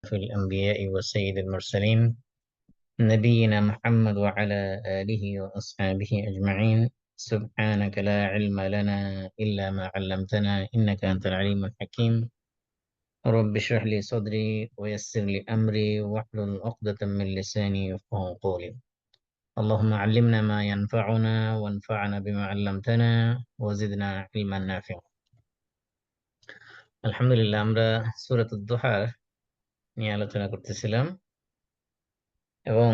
في الأنبياء وسيد المرسلين نبينا محمد وعلى آله وأصحابه أجمعين. سبحانك لا علم لنا إلا ما علمتنا إنك أنت العليم الحكيم. رب اشرح لي صدري ويسر لي أمري واحلل عقدة من لساني يفقهوا قولي. اللهم علمنا ما ينفعنا وانفعنا بما علمتنا وزدنا علما نافعا। আলহামদুলিল্লাহ, আমরা সূরাতুদ দুহা নিয়ে আলোচনা করতেছিলাম এবং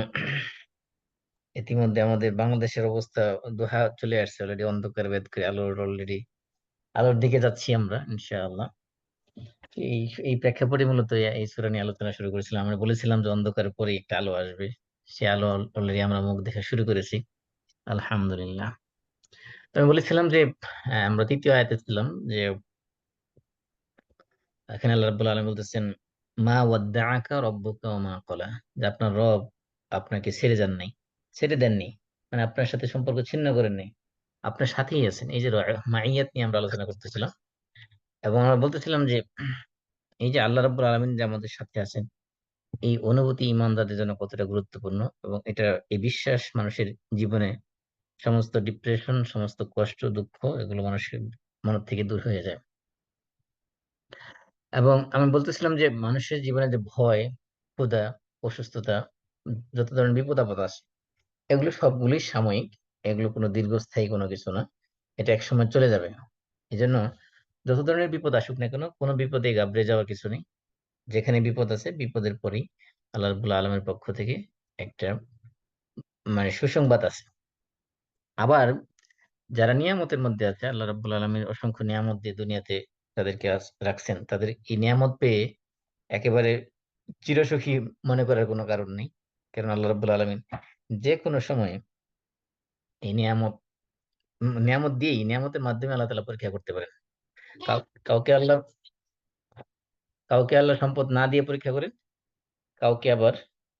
ইতিমধ্যে আমাদের বাংলাদেশের অবস্থা, দুহা চলে আসছে অলরেডি, অন্ধকার ভেদ করে আলোর দিকে যাচ্ছি আমরা ইনশাআল্লাহ। এই এই প্রেক্ষাপটে মূলত এই সূরা নিয়ে আলোচনা শুরু করেছিলাম। আমরা বলেছিলাম যে অন্ধকারের পরে একটা আলো আসবে, সে আলো অলরেডি আমরা মুখ দেখা শুরু করেছি আলহামদুলিল্লাহ। তো আমি বলেছিলাম যে আমরা তৃতীয় আয়াতে ছিলাম যে এখানে আল্লাহ রাব্বুল আলামিন বলতেছেন, মা ওয়াদ্দাআকা রাব্বুকা ওয়া মা ক্বালা, যে আপনার রব আপনাকে ছেড়ে যান নাই, ছেড়ে দেননি, মানে আপনার সাথে সম্পর্ক ছিন্ন করেন নাই, আপনার সাথেই আছেন। এই যে মাইয়াত নিয়ে আমরা আলোচনা করতেছিলাম এবং আমরা বলতেছিলাম যে এই যে আল্লাহ রাব্বুল আলামিন যে আমাদের সাথে আছেন, এই অনুভূতি ইমানদারদের জন্য কতটা গুরুত্বপূর্ণ, এবং এটা এই বিশ্বাস মানুষের জীবনে সমস্ত ডিপ্রেশন, সমস্ত কষ্ট, দুঃখ, এগুলো মানুষের মন থেকে দূর হয়ে যায়। এবং আমি বলতেছিলাম যে মানুষের জীবনে যে ভয়, ক্ষুধা, অসুস্থতা, যত ধরনের বিপদ আপদ আসে, এগুলো সবগুলোই সাময়িক, এগুলো কোনো দীর্ঘস্থায়ী কোনো কিছু না, এটা এক সময় চলে যাবে। এই জন্য যত ধরনের বিপদ আসুক না কেন, কোনো বিপদে ঘাবড়ে যাওয়ার কিছু নেই। যেখানে বিপদ আছে, বিপদের পরেই আল্লাহ রাব্বুল আলামিনের পক্ষ থেকে একটা মানে সুসংবাদ আছে। আবার যারা নিয়ামতের মধ্যে আছে, আল্লাহ রাব্বুল আলামিন অসংখ্য নিয়ামত দিয়ে দুনিয়াতে তাদেরকে রাখছেন, তাদের এই নিয়ামত পেয়ে একেবারে চিরসুখী মনে করার কোনো কারণ নেই। কারণ আল্লাহ রাব্বুল আলামিন যে কোনো সময় এই নিয়ামত দিয়েই, নিয়ামতের মাধ্যমে আল্লাহ তাআলা পরীক্ষা করতে পারেন। কাউ- কাউকে আল্লাহ কাউকে আল্লাহ সম্পদ না দিয়ে পরীক্ষা করেন, কাউকে আবার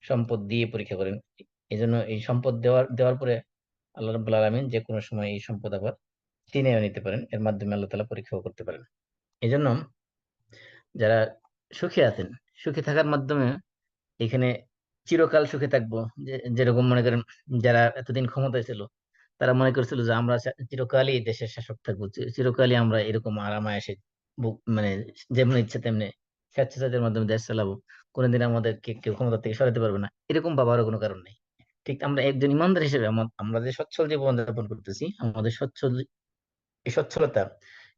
সম্পদ দিয়ে পরীক্ষা করেন। এই জন্য এই সম্পদ দেওয়ার পরে আল্লাহ রাব্বুল আলামিন যে কোনো সময় এই সম্পদ আবার ছিনিয়ে নিতে পারেন, এর মাধ্যমে আল্লাহ তাআলা পরীক্ষাও করতে পারেন। এই জন্য যারা সুখী আছেন, সুখী থাকার মাধ্যমে এখানে চিরকাল সুখে থাকবো, যেরকম মনে করেন যারা এতদিন ক্ষমতায় ছিল, তারা মনে করছিল যে আমরা চিরকালই দেশের শাসক থাকবো, চিরকালই আমরা এরকম আরামায়েশে মানে যেমন ইচ্ছে তেমনি স্বেচ্ছাচারের মাধ্যমে দেশ চালাবো, কোনোদিন আমাদেরকে কেউ ক্ষমতা থেকে সরাতে পারবে না, এরকম ভাবারও কোনো কারণ নেই। ঠিক আমরা একজন ইমানদার হিসেবে আমরা যে সচ্ছল জীবন যাপন করতেছি, আমাদের এই সচ্ছলতা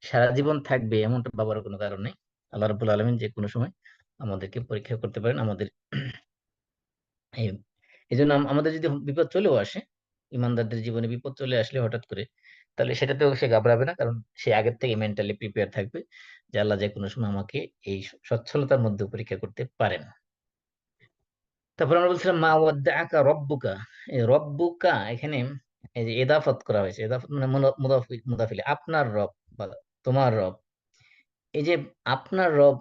সারা জীবন থাকবে এমনটা ভাবারও কোনো কারণ নেই। আল্লাহ রাব্বুল আলামিন যে কোনো সময় আমাদেরকে পরীক্ষা করতে পারেন। আমাদের এই এই জন্য আমাদের যদি বিপদ চলেও আসে, ইমানদারদের জীবনে বিপদ চলে আসলে হঠাৎ করে, তাহলে সেটাতেও সে ঘাবড়াবে না, কারণ সে আগের থেকে মেন্টালি প্রিপেয়ার থাকবে যে আল্লাহ যে কোনো সময় আমাকে এই সচ্ছলতার মধ্যে পরীক্ষা করতে পারেন। তারপর আমরা বলছিলাম মা ওয়াদ্দাআকা রব্বুকা। এই রব্বুকা এখানে এই যে এদাফত করা হয়েছে, এদাফত মানে মুদাফিলে, আপনার রব বা তোমার রব। এই যে আপনার রব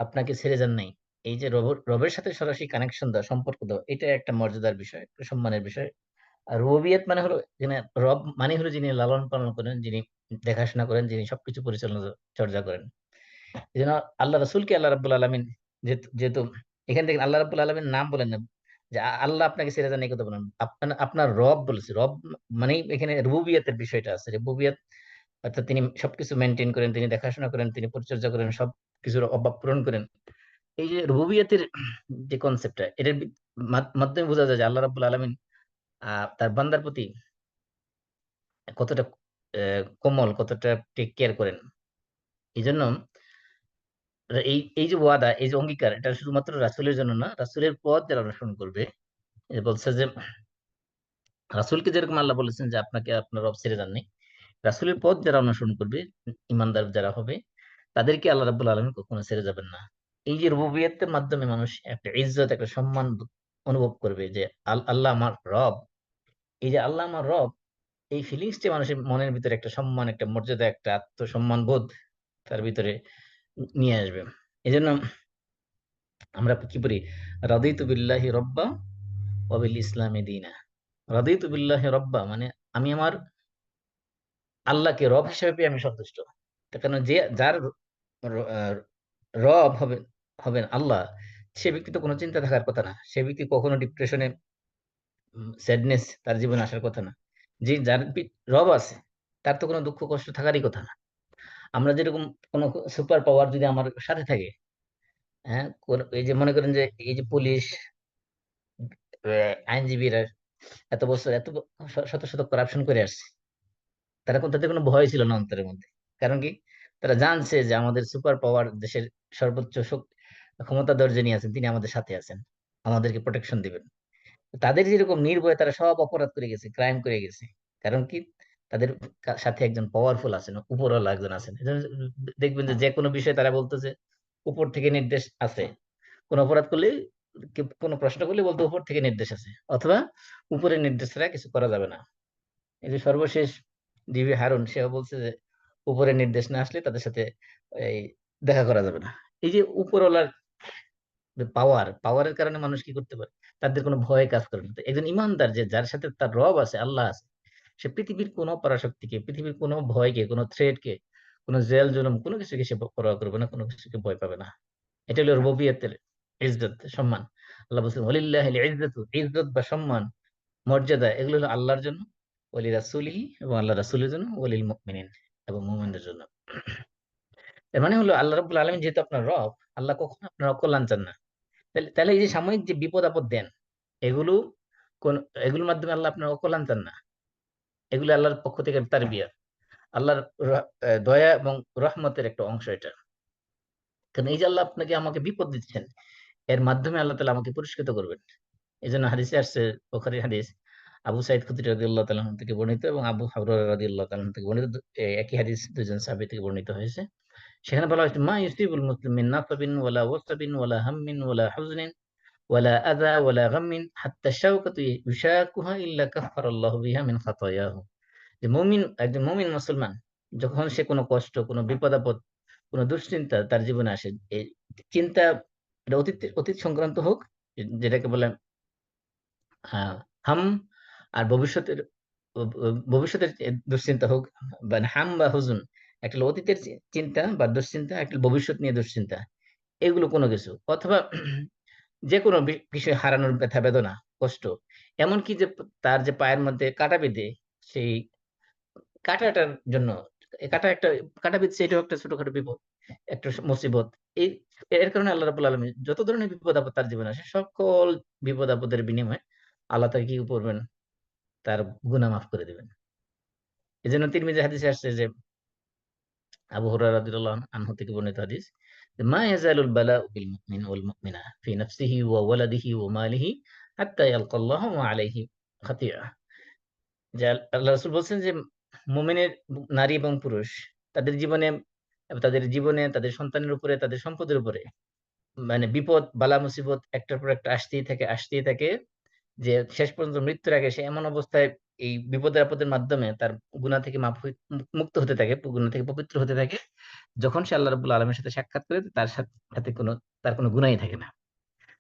আপনাকে ছেড়ে যান নাই, এই যে রবের সাথে সরাসরি কানেকশন দেওয়া, সম্পর্ক দেওয়া, এটা একটা মর্যাদার বিষয়, একটা সম্মানের বিষয়। আর রুবিয়াত মানে হলো যিনি, রব মানে হলো যিনি লালন পালন করেন, যিনি দেখাশোনা করেন, যিনি সবকিছু পরিচালনা চর্চা করেন। এই জন্য আল্লাহ রাসূলকে আল্লাহ রাব্বুল আলামিন, যেহেতু যেহেতু এখান থেকে আল্লাহ রাব্বুল আলামিন নাম বলেন না, যে আল্লাহ আপনাকে ছেড়ে যান এই কথা বলেন, আপনার আপনার রব বলেছে। রব মানে এখানে রুবুবিয়াতের বিষয়টা আছে। রুবুবিয়াত অর্থাৎ তিনি সবকিছু মেনটেন করেন, তিনি দেখাশোনা করেন, তিনি পরিচর্যা করেন, সব কিছুর অভাব পূরণ করেন। এই যে রুবুবিয়াতের যে কনসেপ্টটা, এটার মাধ্যমে বোঝা যায় যে আল্লাহ রাব্বুল আলামিন তার বান্দার প্রতি কতটা কোমল, কতটা টেক কেয়ার করেন। এই জন্য এই এই যে ওয়াদা, এই যে অঙ্গীকার, এটা শুধুমাত্র রাসূলের জন্য না, রাসূলের পথ যারা অনুসরণ করবে। বলছে যে রাসূলকে যেরকম আল্লাহ বলেছেন যে আপনাকে আপনার রব ছেড়ে যাননি, রাসূলের পথ যারা অনুসরণ করবে, ইমানদার যারা হবে, তাদেরকে আল্লাহ রাব্বুল আলামিন কখনো ছেড়ে যাবেন না। এই যে রুবুবিয়তের মাধ্যমে মানুষ একটা ইজ্জত, একটা সম্মান অনুভব করবে যে আল্লাহ আমার রব। এই যে আল্লাহ আমার রব, এই ফিলিংসটা মানুষের মনের ভিতরে একটা সম্মান, একটা মর্যাদা, একটা আত্মসম্মান বোধ তার ভিতরে নিয়ে আসবে। এই জন্য আমরা কি বলি, রাদিতু বিল্লাহি রব্বা ওয়া বিল ইসলামি দীনা। রাদিতু বিল্লাহি রব্বা মানে আমি আমার আল্লাহকে রব হিসেবে পেয়ে আমি সন্তুষ্ট। তার কারণ যে যার রব হবেন হবেন আল্লাহ, সে ব্যক্তি তো কোনো চিন্তা থাকার কথা না, সে ব্যক্তি কখনো ডিপ্রেশনে, স্যাডনেস তার জীবনে আসার কথা না। যে যার রব আছে তার তো কোনো দুঃখ কষ্ট থাকারই কথা না। আমরা যেরকম কোনো সুপার পাওয়ার যদি আমার সাথে থাকে, হ্যাঁ, এই যে মনে করেন যে এই যে পুলিশ, আইনজীবীরা এত বছর শত শত করাপশন করে আসছে, তাদের কোনো ভয় ছিল না অন্তরের মধ্যে। কারণ কি? তারা জানছে যে আমাদের সুপার পাওয়ার, দেশের সর্বোচ্চ ক্ষমতাধর যিনি আছেন তিনি আমাদের সাথে আছেন, আমাদেরকে প্রোটেকশন দিবেন। তাদের যেরকম নির্ভয়ে তারা সব অপরাধ করে গেছে, ক্রাইম করে গেছে। কারণ কি? তাদের সাথে একজন পাওয়ারফুল আছেন, উপরওয়ালা একজন আছেন। এজন্য দেখবেন যে যে কোনো বিষয়ে তারা বলতেছে উপর থেকে নির্দেশ আছে। কোন অপরাধ করলে, কোনো প্রশ্ন করলে বলতো উপর থেকে নির্দেশ আছে, অথবা উপরের নির্দেশ ছাড়া কিছু করা যাবে না। এই যে সর্বশেষ ডিবি হারুন, সেও বলছে যে উপরের নির্দেশ না আসলে তাদের সাথে এই দেখা করা যাবে না। এই যে উপরওয়ালার পাওয়ারের কারণে মানুষ কি করতে পারে? তাদের কোনো ভয় কাজ করে না। তো একজন ইমানদার, যে যার সাথে তার রব আছে, আল্লাহ আছে, সে পৃথিবীর কোনো পরাশক্তিকে, পৃথিবীর কোনো ভয়কে, কোনো থ্রেটকে, কোনো জেল জুলুম, কোনো কিছুকে সে পরোয়া করবে না, কোনো কিছুকে ভয় পাবে না। এটা হলো রুবুবিয়তের ইজ্জত, সম্মান। আল্লাহ বলছেন ওয়ালিল্লাহিল ইজ্জাতু, ইজ্জত বা সম্মান, মর্যাদা, এগুলো হলো আল্লাহর জন্য, ওয়ালি রাসূলিহি, এবং আল্লাহ রাসূলের জন্য, ওয়ালিল মুমিনিন, এবং মুমিনদের জন্য। এর মানে হলো আল্লাহ রাব্বুল আলামিন যেহেতু আপনার রব, আল্লাহ কখনো আপনার অকল্যাণ চান না। তাহলে তাহলে এই যে সাময়িক যে বিপদ আপদ দেন, এগুলো কোন, এগুলোর মাধ্যমে আল্লাহ আপনার অকল্যাণ চান না। এগুলো আল্লাহর পক্ষ থেকে তারবিয়া, আল্লাহর দয়া এবং রহমতের একটা অংশ এটা। কারণ এই যে আল্লাহ আপনাকে আমাকে বিপদ দিচ্ছেন, এর মাধ্যমে আল্লাহ তাআলা আমাকে পুরস্কৃত করবেন। এই জন্য হাদিসে আসছে, বুখারীর হাদিস, আবু সাঈদ খুদরী রাদিয়াল্লাহু তাআলা আনহু থেকে বর্ণিত এবং আবু হুরায়রা রাদিয়াল্লাহু তাআলা আনহু থেকে বর্ণিত, একই হাদিস দুইজন সাহাবী থেকে বর্ণিত হয়েছে। সেখানে বলা হয়েছে মা ইউসিবুল মুসলিম মিন নাসাবিন ওয়ালা ওয়াসাবিন ওয়ালা হাম্মিন ওয়ালা হুজনিন ওয়ালা আযা ওয়ালা গাম্মিন হাত্তা শাওকাতু ইউশাকুহা ইল্লা কাফফারাল্লাহু বিহা মিন খাতায়াহু। যে মুমিন, একজন মুমিন মুসলমান, যখন সে কোনো কষ্ট, কোনো বিপদ আপদ, কোনো দুশ্চিন্তা তার জীবনে আসে, এই চিন্তা, এটা অতীত অতীত সংক্রান্ত হোক, যেটাকে বলে হাম, আর ভবিষ্যতের ভবিষ্যতের দুশ্চিন্তা হোক, বা হাম বা হুজুন, একটা হলো অতীতের চিন্তা বা দুশ্চিন্তা, একটা হলো ভবিষ্যৎ নিয়ে দুশ্চিন্তা, এগুলো কোনো কিছু, অথবা যে কোনো বিষয় হারানোর ব্যথা বেদনা, কষ্ট, এমনকি যে তার যে পায়ের মধ্যে কাটা বিঁধে, সেই কাটাটার জন্য, কাটা একটা, কাটা বিধছে, এটাও একটা ছোটখাটো বিপদ, একটা মুসিবত। এই এর কারণে আল্লাহ রাব্বুল আলামিন যত ধরনের বিপদ আপদ তার জীবনে আসে, সকল বিপদ আপদের বিনিময়ে আল্লাহ তাকে কি করবেন? তার গুনাহ মাফ করে দিবেন। এজন্য তিরমিজি হাদিসে আসছে যে, আবু হুরায়রা রাদিয়াল্লাহু আনহু থেকে বর্ণিত হাদিস, যে মা ইয়াজালুল বালাউ বিল মুমিন ওয়াল মুমিনা ফি নাফসিহি ওয়া ওয়ালাদিহি ওয়া মালিহি হাত্তা ইয়ালকাল্লাহ ওয়া আলাইহি খাতিআ। যে আল্লাহ রাসূল বলছেন যে মুমিনের, নারী এবং পুরুষ, তাদের জীবনে, তাদের সন্তানের উপরে, তাদের সম্পদের উপরে, মানে বিপদ বালা মুসিবত একটার পর একটা আসতেই থাকে, যে শেষ পর্যন্ত মৃত্যুর আগে সে এমন অবস্থায় এই বিপদের আপদের মাধ্যমে তার গুনাহ থেকে মুক্ত হতে থাকে, গুনাহ থেকে পবিত্র হতে থাকে, যখন সে আল্লাহ রাব্বুল আলামিনের সাথে সাক্ষাৎ করে, তার সাথে তার কোনো গুনাহই থাকে না।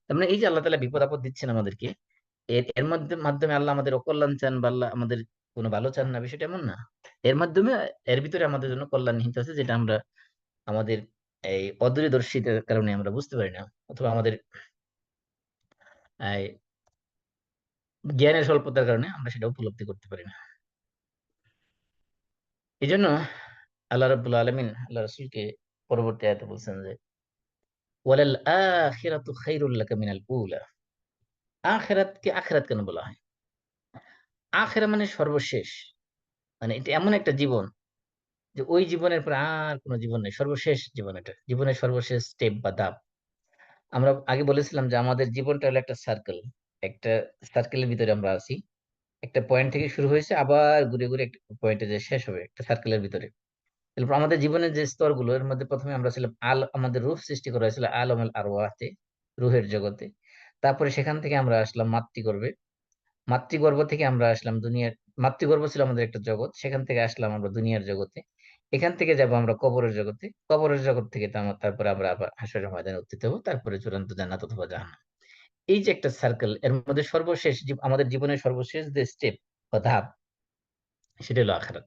তার মানে এই যে আল্লাহ তাআলা বিপদ আপদ দিচ্ছেন আমাদেরকে, এর এর মাধ্যমে আল্লাহ আমাদের অকল্যাণ চান, বা আল্লাহ আমাদের কোনো ভালো চান না, বিষয়টা এমন না। এর মাধ্যমে, এর ভিতরে আমাদের জন্য কল্যাণ নিহিত আছে, যেটা আমরা আমাদের এই অদূরদর্শিতার কারণে আমরা বুঝতে পারি না, অথবা আমাদের এই জ্ঞানের স্বল্পতার কারণে আমরা সেটা উপলব্ধি করতে পারি না। এই জন্য আল্লাহ রাব্বুল আলামিন আল্লাহ রাসূলকে পরবর্তী আয়াতে বলছেন যে ওয়ালাল আখিরাতু খায়রুল লাকা মিনাল উলা। আখিরাতকে আখিরাত কেন বলা হয়? আখিরা মানে সর্বশেষ, মানে এটা এমন একটা জীবন, যে ওই জীবনের পর আর কোনো জীবন নেই, সর্বশেষ জীবন এটা, জীবনের সর্বশেষ স্টেপ বা ধাপ। আমরা আগে বলেছিলাম যে আমাদের জীবনটা হলো একটা সার্কেল, একটা সার্কেলের ভিতরে আমরা আছি। একটা পয়েন্ট থেকে শুরু হয়েছে, আবার ঘুরে ঘুরে একটা পয়েন্টে যে শেষ হবে, একটা সার্কেলের ভিতরে। এরপর আমাদের জীবনের যে স্তরগুলো, এর মধ্যে প্রথমে আমরা ছিলাম আমাদের রূহ সৃষ্টি করা হয়েছিল আলমুল আরওয়াহতে, রুহের জগতে। তারপরে সেখান থেকে আমরা আসলাম মাতৃগর্ভে, মাতৃগর্ভ থেকে আমরা আসলাম দুনিয়ার, মাতৃগর্ভ ছিল আমাদের একটা জগৎ, সেখান থেকে আসলাম আমরা দুনিয়ার জগতে। এখান থেকে যাব আমরা কবরের জগতে, কবরের জগৎ থেকে তারপরে আমরা আবার হাসরের ময়দানে উত্থিত হবো, তারপরে চূড়ান্ত জান্নাত অথবা জাহান্নাম। এই যে একটা সার্কেল, এর মধ্যে সর্বশেষ আমাদের জীবনের সর্বশেষ যে স্টেপ বা ধাপ, সেটা হলো আখিরাত।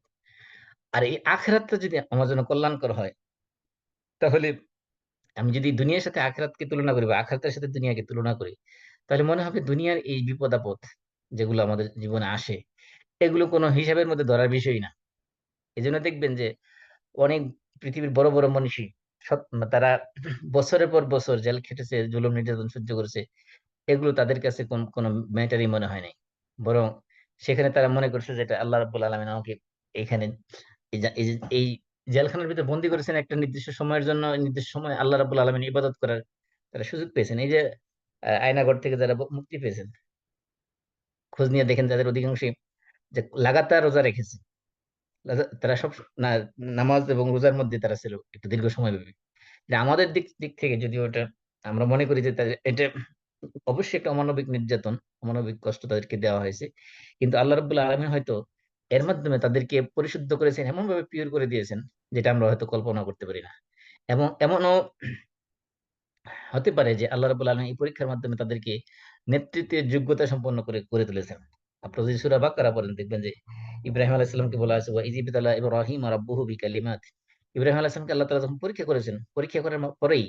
আর এই আখিরাতটা যদি আমার জন্য কল্যাণকর হয়, তাহলে আমি যদি দুনিয়ার সাথে আখিরাতকে তুলনা করি বা আখিরাতের সাথে দুনিয়াকে তুলনা করি, তাহলে মনে হবে দুনিয়ার এই বিপদ আপদ যেগুলো আমাদের জীবনে আসে, এগুলো কোনো হিসাবের মধ্যে ধরার বিষয় না। এই জন্য দেখবেন যে অনেক পৃথিবীর বড় বড় মনীষী তারা বছরের পর বছর জেল খেটেছে, জুলুম নির্যাতন সহ্য করেছে, এগুলো তাদের কাছে কোনো ম্যাটারই মনে হয় নাই। বরং সেখানে তারা মনে করছে যে এটা আল্লাহ রাব্বুল আলামিন আমাকে এখানে এই জেলখানার ভিতরে বন্দি করেছেন একটা নির্দিষ্ট সময়ের জন্য, নির্দিষ্ট সময় আল্লাহ রাব্বুল আলামিন ইবাদত করার তারা সুযোগ পেয়েছেন। এই যে আয়নাঘর থেকে যারা মুক্তি পেয়েছেন, খোঁজ নিয়ে দেখেন যাদের অধিকাংশই যে লাগাতার রোজা রেখেছে, তারা সব না নামাজ এবং রোজার মধ্যে তারা ছিল একটু দীর্ঘ সময় ব্যাপী। এটা আমাদের দিক দিক থেকে যদিও এটা আমরা মনে করি যে এটা অবশ্যই একটা অমানবিক নির্যাতন, অমানবিক কষ্ট তাদেরকে দেওয়া হয়েছে, কিন্তু আল্লাহ রাব্বুল আলামিন হয়তো এর মাধ্যমে তাদেরকে পরিশুদ্ধ করেছেন, এমন ভাবে পিওর করে দিয়েছেন যেটা আমরা হয়তো কল্পনা করতে পারি না। এবং এমনও হতে পারে যে আল্লাহ রাব্বুল আলামিন এই পরীক্ষার মাধ্যমে তাদেরকে নেতৃত্বের যোগ্যতা সম্পন্ন করে করে তুলেছেন। আপনারা যদি সূরা বাকারা পড়েন দেখবেন যে ইব্রাহিম আলাইহিস সালামকে বলা আছে ওয়া ইযিবতালা ইব্রাহিম রাব্বুহু বিকালিমাত। ইব্রাহিম আলাইহিস সালামকে আল্লাহ তাআলা যখন পরীক্ষা করেছেন, পরীক্ষা করার পরেই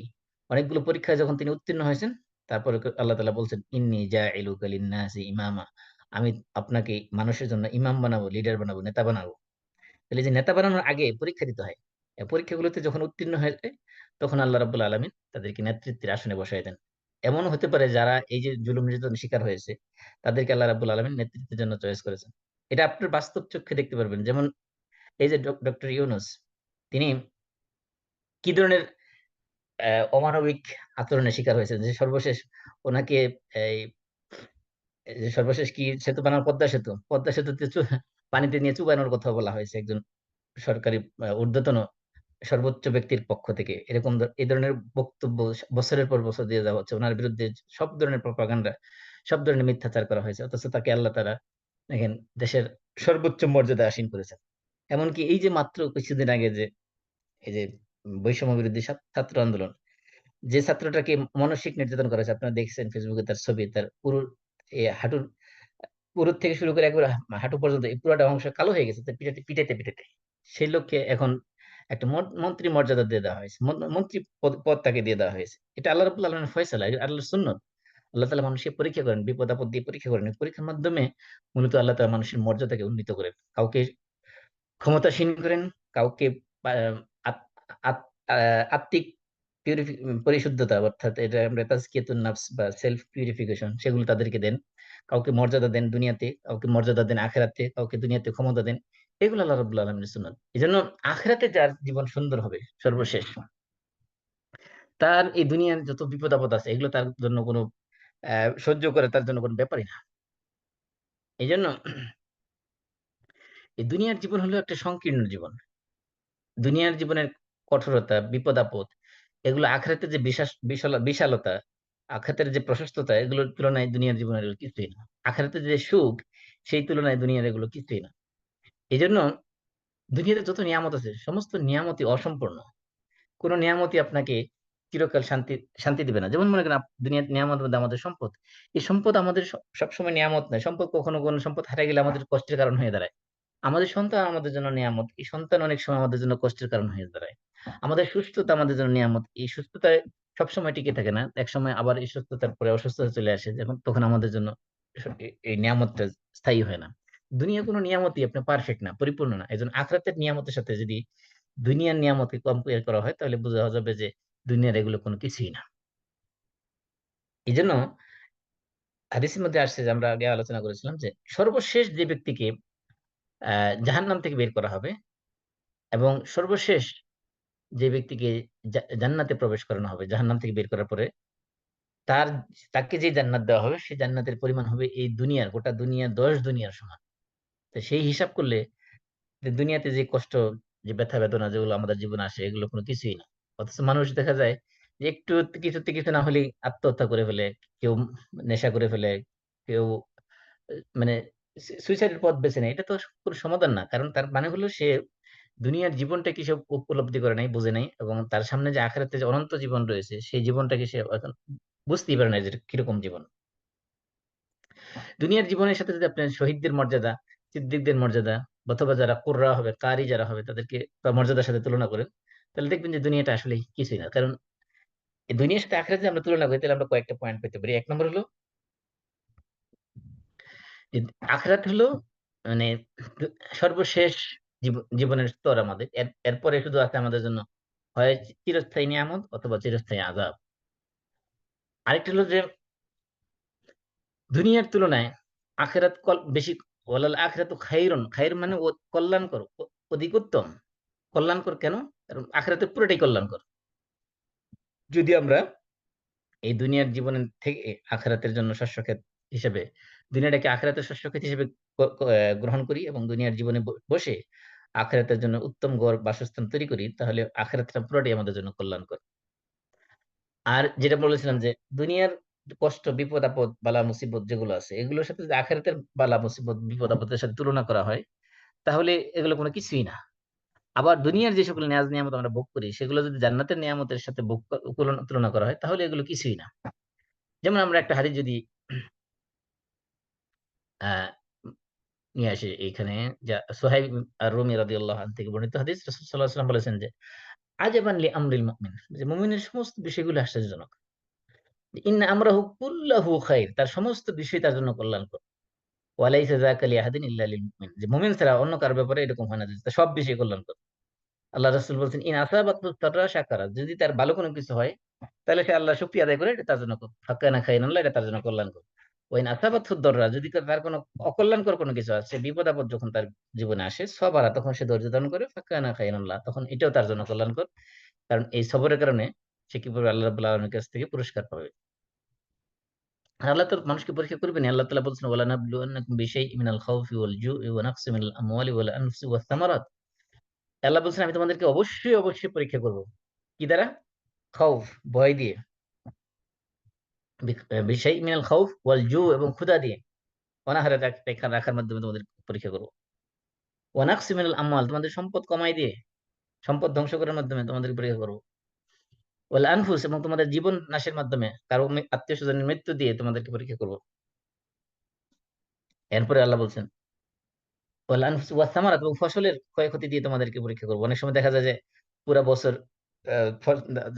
অনেকগুলো পরীক্ষায় যখন তিনি উত্তীর্ণ হয়েছেন, তারপরে আল্লাহ তাআলা বলছেন ইন্নী জাইলুকা লিন-নাসি ইমামা, আমি আপনাকে মানুষের জন্য ইমাম বানাবো, লিডার বানাবো, নেতা বানাবো। তাহলে এই যে নেতা বানানোর আগে পরীক্ষা দিতে হয়, এই পরীক্ষাগুলোতে যখন উত্তীর্ণ হয়ে যায়, তখন আল্লাহ রাব্বুল আলামিন তাদেরকে নেতৃত্বের আসনে বসায় দেন। এমন হতে পারে যারা এই যে জুলুম নির্যাতনের শিকার হয়েছে, তাদেরকে আল্লাহ রাব্বুল আলামিন নেতৃত্বের জন্য চয়েস করেছেন। এটা আপনার বাস্তব চোখে দেখতে পারবেন। যেমন এই যে ডক্টর ইউনূস, তিনি কি ধরনের অমানবিক আচরণের শিকার হয়েছেন, যে সর্বশেষ ওনাকে এই এই যে সর্বশেষ কি সেতু বানানোর, পদ্মা সেতুতে পানিতে নিয়ে চুবানোর কথা বলা হয়েছে একজন সরকারি ঊর্ধ্বতন সর্বোচ্চ ব্যক্তির পক্ষ থেকে। এরকম এই ধরনের বক্তব্য বছরের পর বছর দিয়ে যাওয়া হচ্ছে, ওনার বিরুদ্ধে সব ধরনের প্রপাগান্ডা, সব ধরনের মিথ্যাচার করা হয়েছে, অথচ তাকে আল্লাহ তাআলা দেখেন দেশের সর্বোচ্চ মর্যাদা আসীন করেছেন। এমনকি এই যে মাত্র কিছুদিন আগে যে এই যে বৈষম্য বিরোধী ছাত্র আন্দোলন, যে ছাত্রটাকে মানসিক নির্যাতন করা হয়েছে, আপনারা দেখছেন ফেসবুকে তার ছবি, তার পুরো হাঁটুর পুরুত থেকে শুরু করে একবার হাঁটু পর্যন্ত এই পুরোটা অংশ কালো হয়ে গেছে, তার পিটাইতে পিটাইতে পিটাইতে। সেই লোককে এখন একটা মন্ত্রী মর্যাদা দিয়ে দেওয়া হয়েছে, মন্ত্রী পদ তাকে দিয়ে দেওয়া হয়েছে। এটা আল্লাহ রাব্বুল আলামিনের ফয়সালা, এটা আল্লাহর সুন্নত। আল্লাহ তাআলা মানুষকে পরীক্ষা করেন, বিপদ আপদ দিয়ে পরীক্ষা করেন। এই পরীক্ষার মাধ্যমে মূলত আল্লাহ তাআলা মানুষের মর্যাদাকে উন্নীত করেন, কাউকে ক্ষমতাসীন করেন, কাউকে আহ, আত- আত- আত্মিক পরিশুদ্ধতা, অর্থাৎ এটা আমরা তাজকিয়াতুন নাফস বা সেলফ পিউরিফিকেশন, সেগুলো তাদেরকে দেন। কাউকে মর্যাদা দেন দুনিয়াতে, কাউকে মর্যাদা দেন আখেরাতে, কাউকে দুনিয়াতে ক্ষমতা দেন। এগুলো আল্লাহ রাব্বুল আলামিনের সুন্নাত। এই জন্য আখেরাতে যার জীবন সুন্দর হবে সর্বশেষ, তার এই দুনিয়ার যত বিপদ আপদ আছে এগুলো তার জন্য কোনো সহ্য করে তার জন্য কোনো ব্যাপারই না। এই জন্য এই দুনিয়ার জীবন হলো একটা সংকীর্ণ জীবন। দুনিয়ার জীবনের কঠোরতা, বিপদ আপদ, এগুলো আখেরাতের যে বিশালতা, আখেরাতের যে প্রশস্ততা, এগুলোর তুলনায় দুনিয়ার জীবনের এগুলো কিছুই না। আখেরাতের যে সুখ, সেই তুলনায় দুনিয়ার এগুলো কিছুই না। এই জন্য দুনিয়াতে যত নিয়ামত আছে সমস্ত নিয়ামতই অসম্পূর্ণ। কোন নিয়ামতই আপনাকে চিরকাল শান্তি শান্তি দিবে না। যেমন মনে করেন দুনিয়ার নিয়ামতের মধ্যে আমাদের সম্পদ, এই সম্পদ আমাদের সবসময় নিয়ামত নয়। সম্পদ কখনো কোনো সম্পদ হারিয়ে গেলে আমাদের কষ্টের কারণ হয়ে দাঁড়ায়। আমাদের সন্তান আমাদের জন্য নিয়ামত, এই সন্তান অনেক সময় আমাদের জন্য কষ্টের কারণ হয়ে দাঁড়ায়। আমাদের সুস্থতা আমাদের জন্য নিয়ামত, এই সুস্থতায় সবসময় টিকে থাকে না, একসময় আবার এই সুস্থতার পরে অসুস্থতা চলে আসে, যখন তখন আমাদের জন্য এই নিয়ামতটা স্থায়ী হয় না। দুনিয়া কোনো নিয়ামতই আপনি পারফেক্ট না, পরিপূর্ণ না। এই জন্য আখরাতের নিয়ামতের সাথে যদি দুনিয়ার নিয়ামতকে কম্পেয়ার করা হয়, তাহলে বোঝা যাবে যে দুনিয়ার এগুলো কোনো কিছুই না। এই জন্য হাদিসের মধ্যে আসছে, যে আমরা আগে আলোচনা করেছিলাম, যে সর্বশেষ যে ব্যক্তিকে জাহান্নাম থেকে বের করা হবে, এবং সর্বশেষ যে ব্যক্তিকে জান্নাতে প্রবেশ করানো হবে জাহান্নাম থেকে বের করার পরে, তার তাকে যে জান্নাত দেওয়া হবে সেই জান্নাতের পরিমাণ হবে এই দুনিয়ার, গোটা দুনিয়া 10 দুনিয়ার সমান। তো সেই হিসাব করলে যে দুনিয়াতে যে কষ্ট, যে ব্যথা বেদনা যেগুলো আমাদের জীবনে আসে, এগুলো কোনো কিছুই না। অথচ মানুষ দেখা যায় যে একটু কিছুতে কিছু না হলেই আত্মহত্যা করে ফেলে, কেউ নেশা করে ফেলে, কেউ মানে সুইসাইডের পথ বেছে নেয়। এটা তো কোনো সমাধান না, কারণ তার মানে হলো সে দুনিয়ার জীবনটাকে সে উপলব্ধি করে নাই, বুঝে নাই, এবং তার সামনে যে আখিরাতে যে অনন্ত জীবন রয়েছে সেই জীবনটাকে সে এখন বুঝতেই পারে না যে এটা কিরকম জীবন। দুনিয়ার জীবনের সাথে যদি আপনি শহীদদের মর্যাদা, সিদ্দিকদের মর্যাদা, অথবা যারা কুররা হবে, কারি যারা হবে, তাদেরকে তার মর্যাদার সাথে তুলনা করেন, তাহলে দেখবেন যে দুনিয়াটা আসলে কিছুই না। কারণ এই দুনিয়ার সাথে আখিরাত যদি আমরা তুলনা করি তাহলে আমরা কয়েকটা পয়েন্ট পেতে পারি। ১ নম্বর হলো যে আখিরাত হলো মানে সর্বশেষ জীবনের স্তর আমাদের। এরপরে শুধু আছে আমাদের জন্য হয় চিরস্থায়ী নিয়ামত অথবা চিরস্থায়ী আযাব। আরেকটা হলো যে দুনিয়ার তুলনায় আখিরাত বেশি, ওয়ালাল আখিরাতু খাইরুন, খাইর মানে কল্যাণকর, অধিক উত্তম। কল্যাণকর কেন? কারণ আখিরাতে পুরোটাই কল্যাণকর। যদি আমরা এই দুনিয়ার জীবনের থেকে আখিরাতের জন্য শস্যক্ষেত হিসেবে দুনিয়াটাকে আখিরাতের শস্যক্ষেত হিসেবে গ্রহণ করি এবং দুনিয়ার জীবনে বসে আখিরাতের জন্য উত্তম ঘর বাসস্থান তৈরি করি, তাহলে আখিরাতটা পুরোটাই আমাদের জন্য কল্যাণকর। আর যেটা বলেছিলাম যে দুনিয়ার কষ্ট, বিপদ আপদ, বালা মুসিবত যেগুলো আছে এগুলোর সাথে যদি আখিরাতের বালা মুসিবত, বিপদ আপদের সাথে তুলনা করা হয়, তাহলে এগুলো কোনো কিছুই না। আবার দুনিয়ার যে সকল নেয়াজ নিয়ামত আমরা ভোগ করি সেগুলো যদি জান্নাতের নিয়ামতের সাথে তুলনা করা হয় তাহলে এগুলো কিছুই না। যেমন আমরা একটা হাদিস যদি আহ নিয়ে আসি এইখানে, যা সোহাইব আর রুমি রাদিয়াল্লাহু আনহু থেকে বর্ণিত হাদিস, রাসূল সাল্লাল্লাহু আলাইহি ওয়াসাল্লাম বলেছেন যে আজাবান লি আমরিল মুমিন, যে মুমিনের সমস্ত বিষয়গুলো আশ্চর্যজনক। ইন্না আমরাহু কুল্লাহু খাইর, তার সমস্ত বিষয় তার জন্য কল্যাণকর। ওয়ালাইসা যাকা লিআহাদিন ইল্লা লিল মুমিন, যে মুমিন ছাড়া অন্য কারো ব্যাপারে এরকম হয় না যে তার সব বিষয় কল্যাণকর। আল্লাহ রাসূল বলছেন ইন আসাবাতহু সাররা শাকারা, যদি তার ভালো কোনো কিছু হয় তাহলে সে আল্লাহ শুকরিয়া আদায় করে, এটা তার জন্য ফাকানা খাইরান লাহ, এটা তার জন্য কল্যাণকর। ওয়াইন আসাবাতহু দররা, যদি তার কোনো অকল্যাণকর কোনো কিছু আছে, বিপদ আপদ যখন তার জীবনে আসে, সবারা, তখন সে ধৈর্য ধারণ করে, ফাকানা খাইরান লাহ, তখন এটাও তার জন্য কল্যাণকর। কারণ এই সবরের কারণে সে কি পাবে? আল্লাহ রাব্বুল আলামিনের কাছ থেকে পুরস্কার পাবে। আর আল্লাহ তো মানুষকে পরীক্ষা করবেন। আল্লাহ তাআলা বলছেন ওয়ালা নাবলুওয়ান্নাকুম বিশাইইন মিনাল খাউফি ওয়াল জুই ওয়া নাকসিম মিনাল আমওয়ালি ওয়াল আনফুসি ওয়াস সামারাত। আল্লাহ বলছেন আমি তোমাদেরকে অবশ্যই অবশ্যই পরীক্ষা করব। কি দ্বারা? খাউফ, ভয় দিয়ে, বিশাইইন মিনাল খাউফ ওয়াল জু, এবং ক্ষুধা দিয়ে, অনাহারে রাখার মাধ্যমে তোমাদের পরীক্ষা করব। ওয়া নাকসিম মিনাল আমওয়াল, তোমাদের সম্পদ কমাই দিয়ে, সম্পদ ধ্বংস করার মাধ্যমে তোমাদের পরীক্ষা করব। ওয়াল আনফুস, এবং তোমাদের জীবন নাশের মাধ্যমে, কারো আত্মীয়-স্বজনের মৃত্যু দিয়ে তোমাদেরকে পরীক্ষা করব। এরপরে আল্লাহ বলছেন ওয়াল আনফুস ওয়াস সামারাত, এবং ফসলের ক্ষয়ক্ষতি দিয়ে তোমাদেরকে পরীক্ষা করবো। অনেক সময় দেখা যায় যে পুরা বছর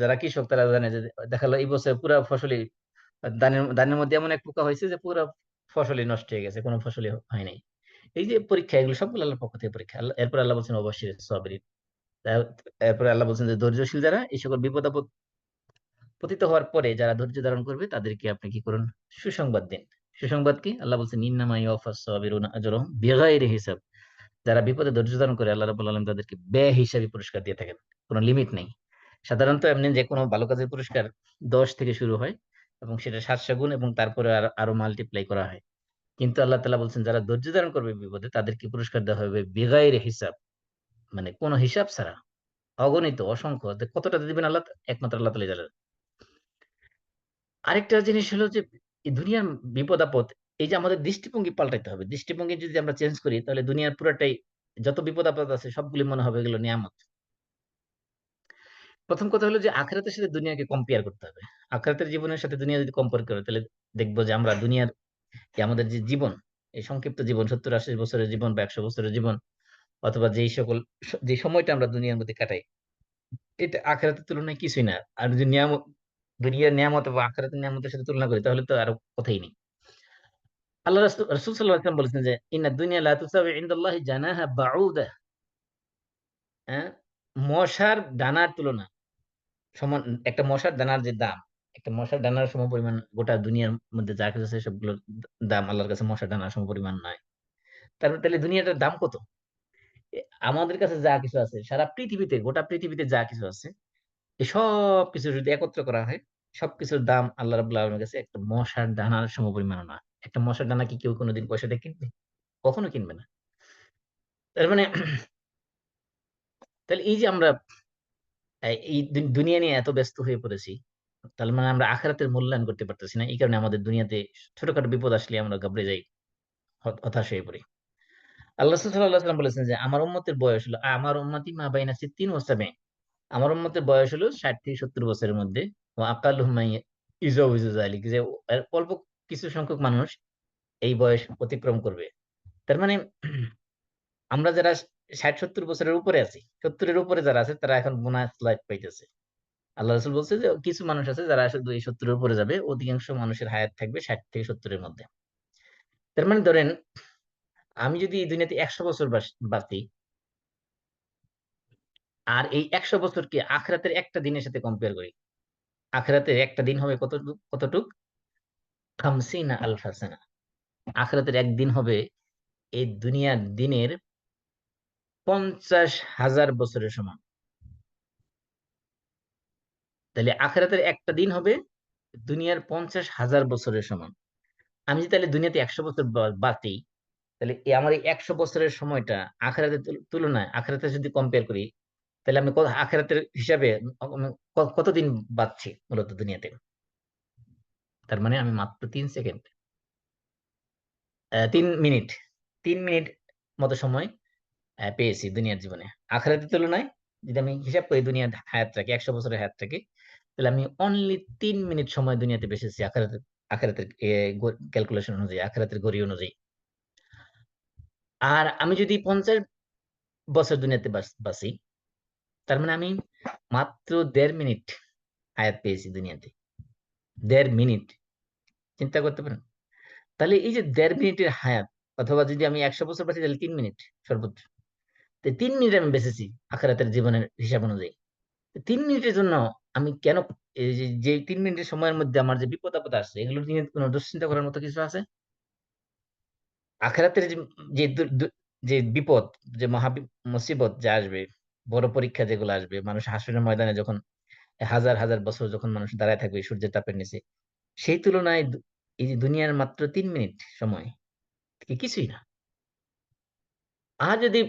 যারা কৃষক তারা জানে যে দেখা গেলো এই বছর পুরা ফসলই ধানের মধ্যে এমন এক পোকা হয়েছে যে পুরা ফসলই নষ্ট হয়ে গেছে, কোনো ফসলই হয় নাই। এই যে পরীক্ষা, এগুলো সবগুলো আল্লাহর পক্ষ থেকে পরীক্ষা। এরপর আল্লাহ বলছেন অবশ্যই সাবিরিন, এরপরে আল্লাহ বলছেন যে ধৈর্যশীল যারা, এই সকল বিপদ আপদ পতিত হওয়ার পরে যারা ধৈর্য ধারণ করবে তাদেরকে আপনি কি করুন? সুসংবাদ দিন। সুসংবাদ কি? আল্লাহ বলছেন ইন্নামা ইউওয়াফাস সাবিরুনা আজরাহুম বিগাইরি হিসাব, যারা বিপদে ধৈর্য ধারণ করে আল্লাহ রাব্বুল আলামিন তাদেরকে ব্যয় হিসাবে পুরস্কার দিয়ে থাকেন, কোনো লিমিট নেই। সাধারণত এমনি যে কোনো ভালো কাজের পুরস্কার 10 থেকে শুরু হয় এবং সেটা 700 গুণ এবং তারপরে আরো মাল্টিপ্লাই করা হয়। কিন্তু আল্লাহ তাআলা বলছেন যারা ধৈর্য ধারণ করবে বিপদে তাদেরকে পুরস্কার দেওয়া হবে বিগাইরে হিসাব, মানে কোনো হিসাব ছাড়া, অগণিত, অসংখ্য। কতটা দিবেন আল্লাহ, একমাত্র আল্লাহ তাআলাই জানেন। আরেকটা জিনিস হলো যে এই দুনিয়ার বিপদ আপদ, এই যে আমাদের দৃষ্টিভঙ্গি পাল্টাইতে হবে। দৃষ্টিভঙ্গি যদি আমরা চেঞ্জ করি তাহলে দুনিয়ার পুরাটাই, যত বিপদ আপদ আছে সবগুলি মনে হবে এগুলো নিয়ামত। প্রথম কথা হলো যে আখিরাতের সাথে দুনিয়াকে কম্পেয়ার করতে হবে। আখিরাতের জীবনের সাথে দুনিয়া যদি কম্পেয়ার করে তাহলে দেখবো যে আমরা দুনিয়ার আমাদের যে জীবন, এই সংক্ষিপ্ত জীবন, 70-80 বছরের জীবন বা 100 বছরের জীবন, অথবা যেই সকল যে সময়টা আমরা দুনিয়ার মধ্যে কাটাই, এটা আখিরাতের তুলনায় কিছুই না। আর যদি নিয়ামত, দুনিয়ার নিয়ামত বা আখিরাতের নিয়ামতের সাথে তুলনা করি তাহলে তো আরো কথাই নেই। আল্লাহ রাসূল সাল্লাল্লাহু আলাইহি ওয়াসাল্লাম বলেছেন যে ইন্নাদ দুনিয়া লা তুসাবি ইনদাল্লাহি জানাহা বাউদা, হ্যাঁ, মশার ডানার তুলনা সমান। একটা মশার দানার যে দাম, একটা মশার দানার সমপরিমাণ গোটা দুনিয়ার মধ্যে যা কিছু আছে সবগুলোর দাম আল্লাহর কাছে মশার দানার সমপরিমাণ নয়। তাহলে দুনিয়াটার দাম কত? আমাদের কাছে যা কিছু আছে, সারা পৃথিবীতে, গোটা পৃথিবীতে যা কিছু আছে, এই সব কিছু যদি একত্র করা হয়, সবকিছুর দাম আল্লাহ রাব্বুল আলামিনের কাছে একটা মশার দানার সমপরিমাণ না। একটা মশার দানা কি কেউ কোনোদিন পয়সা দিয়ে কিনবে? কখনো কিনবে না। তার মানে তাহলে এই যে আমরা এই দুনিয়া নিয়ে এত ব্যস্ত হয়ে পড়েছি, তার মানে আমরা আখিরাতের মূল্যায়ন করতে পারতেছি না। এই কারণে আমাদের দুনিয়াতে ছোটখাটো বিপদ আসলে আমরা ঘাবড়ে যাই, হতাশ হয়ে পড়ি। আল্লাহ রাসূল সাল্লাল্লাহু আলাইহি ওয়াসাল্লাম বলেছেন যে আমার উম্মতের বয়স হলো, আমার উম্মতি মা বাইনা সিত্তিন ওয়া সাবঈন, আমার উম্মতের বয়স হলো 60 থেকে 70 বছরের মধ্যে। ওয়া আকাল্লুহুম ইউজাউযু যালিক, যে অল্প কিছু সংখ্যক মানুষ এই বয়স অতিক্রম করবে। তার মানে আমরা যারা 60-70 বছরের উপরে আছি, 70-এর উপরে যারা আছে তারা এখন বোনাস লাইফ পাইতেছে। আল্লাহ রাসূল বলছে যে কিছু মানুষ আছে যারা শুধু এই ৭০ এর উপরে যাবে, অধিকাংশ মানুষের হায়াত থাকবে ৬০ থেকে ৭০ এর মধ্যে। তার মানে ধরেন আমি যদি এই দুনিয়াতে ১০০ বছর বাঁচি, আর এই ১০০ বছরকে আখিরাতের একটা দিনের সাথে কম্পেয়ার করি, আখিরাতের একটা দিন হবে কতটুক? ৫০ আলফা সানা। আখিরাতের একদিন হবে এই দুনিয়ার দিনের ৫০,০০০ বছরের সমান। তাহলে আখিরাতের একটা দিন হবে দুনিয়ার ৫০,০০০ বছরের সমান। আমি যদি তাহলে দুনিয়াতে ১০০ বছর বাঁচি, তাহলে আমার এই ১০০ বছরের সময়টা আখিরাতের তুলনায় আখিরাতে যদি কম্পেয়ার করি, তাহলে আমি আখিরাতের হিসাবে কতদিন বাঁচছি মূলত দুনিয়াতে। তার মানে আমি মাত্র ৩ সেকেন্ড, ৩ মিনিট, ৩ মিনিট মতো সময় পেয়েছি দুনিয়ার জীবনে। আখিরাতের তুলনায় যদি আমি হিসাব করি দুনিয়ার হায়াতটাকে, ১০০ বছরের হায়াতটাকে, তাহলে আমি অনলি ৩ মিনিট সময় দুনিয়াতে বেঁচেছি আখিরাতের ক্যালকুলেশন অনুযায়ী, আখিরাতের ঘড়ি অনুযায়ী। আর আমি যদি ৫০ বছর দুনিয়াতে বাঁচি, তার মানে আমি মাত্র ১.৫ মিনিট হায়াত পেয়েছি দুনিয়াতে। ১.৫ মিনিট, চিন্তা করতে পারেন? তাহলে এই যে ১.৫ মিনিটের হায়াত, অথবা যদি আমি ১০০ বছর বাঁচি তাহলে ৩ মিনিট সর্বোচ্চ। তো ৩ মিনিট আমি বেঁচেছি আখিরাতের জীবনের হিসাব অনুযায়ী। ৩ মিনিটের জন্য আমি কেন, এই যে ৩ মিনিটের সময়ের মধ্যে আমার যে বিপদ আপদ আসছে, এগুলো নিয়ে কোনো দুশ্চিন্তা করার মতো কিছু আছে? আখিরাতের যে যে বিপদ, যে মুসিবত যে আসবে, বড় পরীক্ষা যেগুলো আসবে, মানুষ হাসরের ময়দানে যখন হাজার হাজার বছর যখন মানুষ দাঁড়ায় থাকবে সূর্যের তাপের নিচে, সেই তুলনায় এই যে দুনিয়ার মাত্র ৩ মিনিট সময় কিছুই না। আর যদি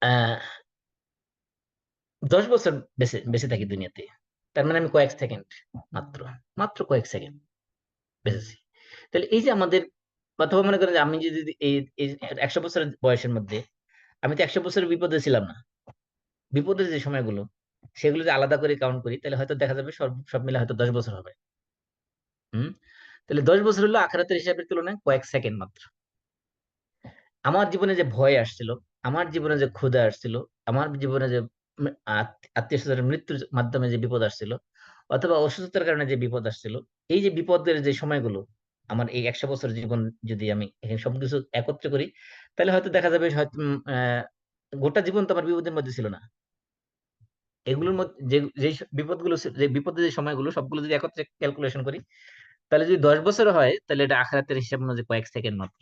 আহ ১০ বছর বেঁচে বেঁচে থাকি দুনিয়াতে, তার মানে আমি কয়েক সেকেন্ড, মাত্র মাত্র কয়েক সেকেন্ড বেঁচেছি। তাহলে এই যে আমাদের, অথবা মনে করেন যে আমি যদি এই এই ১০০ বছরের বয়সের মধ্যে, আমি তো ১০০ বছরের বিপদে ছিলাম না। বিপদের যে সময়গুলো, সেগুলো যদি আলাদা করে কাউন্ট করি, তাহলে হয়তো দেখা যাবে সব সব মিলে হয়তো ১০ বছর হবে। হুম। তাহলে ১০ বছর হলো আখিরাতের হিসাবের তুলনায় কয়েক সেকেন্ড মাত্র। আমার জীবনে যে ভয় আসছিল, আমার জীবনে যে ক্ষুধা আসছিল, আমার জীবনে যে আত্মীয় স্বজনের মৃত্যুর মাধ্যমে যে বিপদ আসছিল, অথবা অসুস্থতার কারণে যে বিপদ আসছিল, এই যে বিপদের যে সময়গুলো, আমার এই ১০০ বছর জীবন যদি আমি এখানে সবকিছু একত্রে করি, তাহলে হয়তো দেখা যাবে হয়তো গোটা জীবন তো আমার বিপদের মধ্যে ছিল না। এগুলোর মধ্যে যে বিপদগুলো যে বিপদের যে সময়গুলো সবগুলো যদি একত্রে ক্যালকুলেশন করি, তাহলে যদি ১০ বছর হয়, তাহলে এটা আখিরাতের হিসাব অনুযায়ী কয়েক সেকেন্ড মাত্র।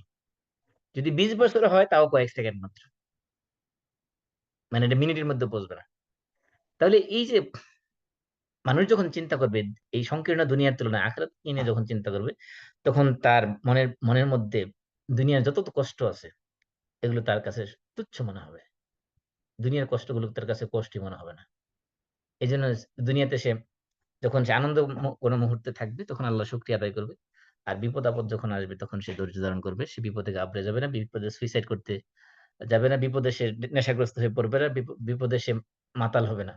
যদি ২০ বছর হয়, তাও কয়েক সেকেন্ড মাত্র। মানে এটা মিনিটের মধ্যে পৌঁছবে না। তাহলে এই যে মানুষ যখন চিন্তা করবে এই সংকীর্ণ দুনিয়ার তুলনায় আখিরাত নিয়ে যখন চিন্তা করবে, তখন তার মনের মধ্যে দুনিয়ার যত কষ্ট আছে, এগুলো তার কাছে তুচ্ছ মনে হবে। দুনিয়ার কষ্টগুলো তার কাছে কষ্টই মনে হবে না। এজন্য দুনিয়াতে যখন সে আনন্দ কোনো মুহূর্তে থাকবে, তখন আল্লাহ শুকরিয়া আদায় করবে। আর বিপদ আপদ যখন আসবে, তখন সে ধৈর্য ধারণ করবে। সে বিপদে ঘাবড়ে যাবে না, বিপদে সুইসাইড করতে যাবে না, বিপদে সে নেশাগ্রস্ত হয়ে পড়বে না, বিপদে সে মাতাল হবে না।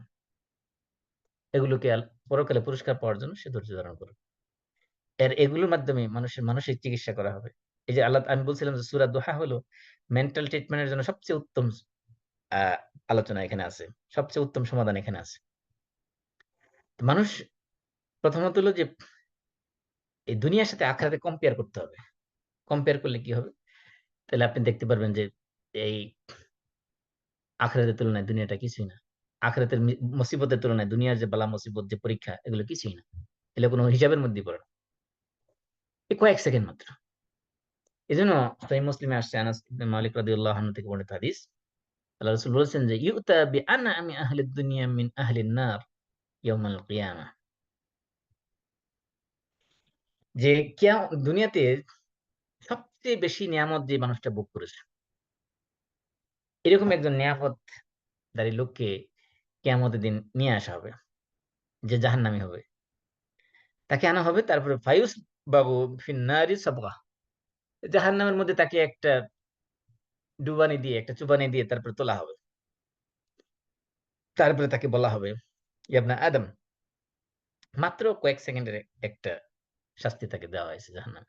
এগুলোকে পরকালে পুরস্কার পাওয়ার জন্য সে ধৈর্য ধারণ করবে। এগুলোর মাধ্যমে মানুষের মানসিক চিকিৎসা করা হবে। এই যে আমি বলছিলাম যে সূরা দোহা হলো মেন্টাল ট্রিটমেন্টের জন্য সবচেয়ে উত্তম আহ আলোচনা এখানে আছে। সবচেয়ে উত্তম সমাধান এখানে আছে। মানুষ প্রথমত হলো যে এই দুনিয়ার সাথে আখিরাতে কম্পেয়ার করতে হবে। কম্পেয়ার করলে কি হবে? তাহলে আপনি দেখতে পারবেন যে এই আখিরাতের তুলনায় দুনিয়াটা কিছুই না। আখিরাতের মুসিবতের তুলনায় দুনিয়ার যে বালা মুসিবত, যে পরীক্ষা, এগুলো কিছুই না। এগুলো কোনো হিসাবের মধ্যেই পড়ে না। এই কয়েক সেকেন্ড মাত্র। এজন্য সহিহ মুসলিমে আসছে আনাস ইবনে মালিক রাদিয়াল্লাহু আনহু থেকে বর্ণিত হাদিস। আল্লাহ রাসূল বলেছেন যে ইউতা বিআনআমি আহলিদ দুনিয়া মিন আহলিন নার ইয়াউমাল কিয়ামাহ। যে দুনিয়াতে সবচেয়ে বেশি নিয়ামত যে মানুষটা ভোগ করেছে, এরকম একজন নিয়ামতদারী লোককে কিয়ামতের দিন নিয়ে আসা হবে, যে জাহান্নামী হবে। তাকে আনা হবে, তারপরে ফায়ুস বাবু ফিন্নারি সাবগা, জাহান্নামের মধ্যে তাকে একটা ডুবানি দিয়ে, একটা চুবানি দিয়ে তারপরে তোলা হবে। তারপরে তাকে বলা হবে ইয়া ইবনা আদম। মাত্র কয়েক সেকেন্ডের একটা শাস্তি তাকে দেওয়া হয়েছে জাহান্নামে।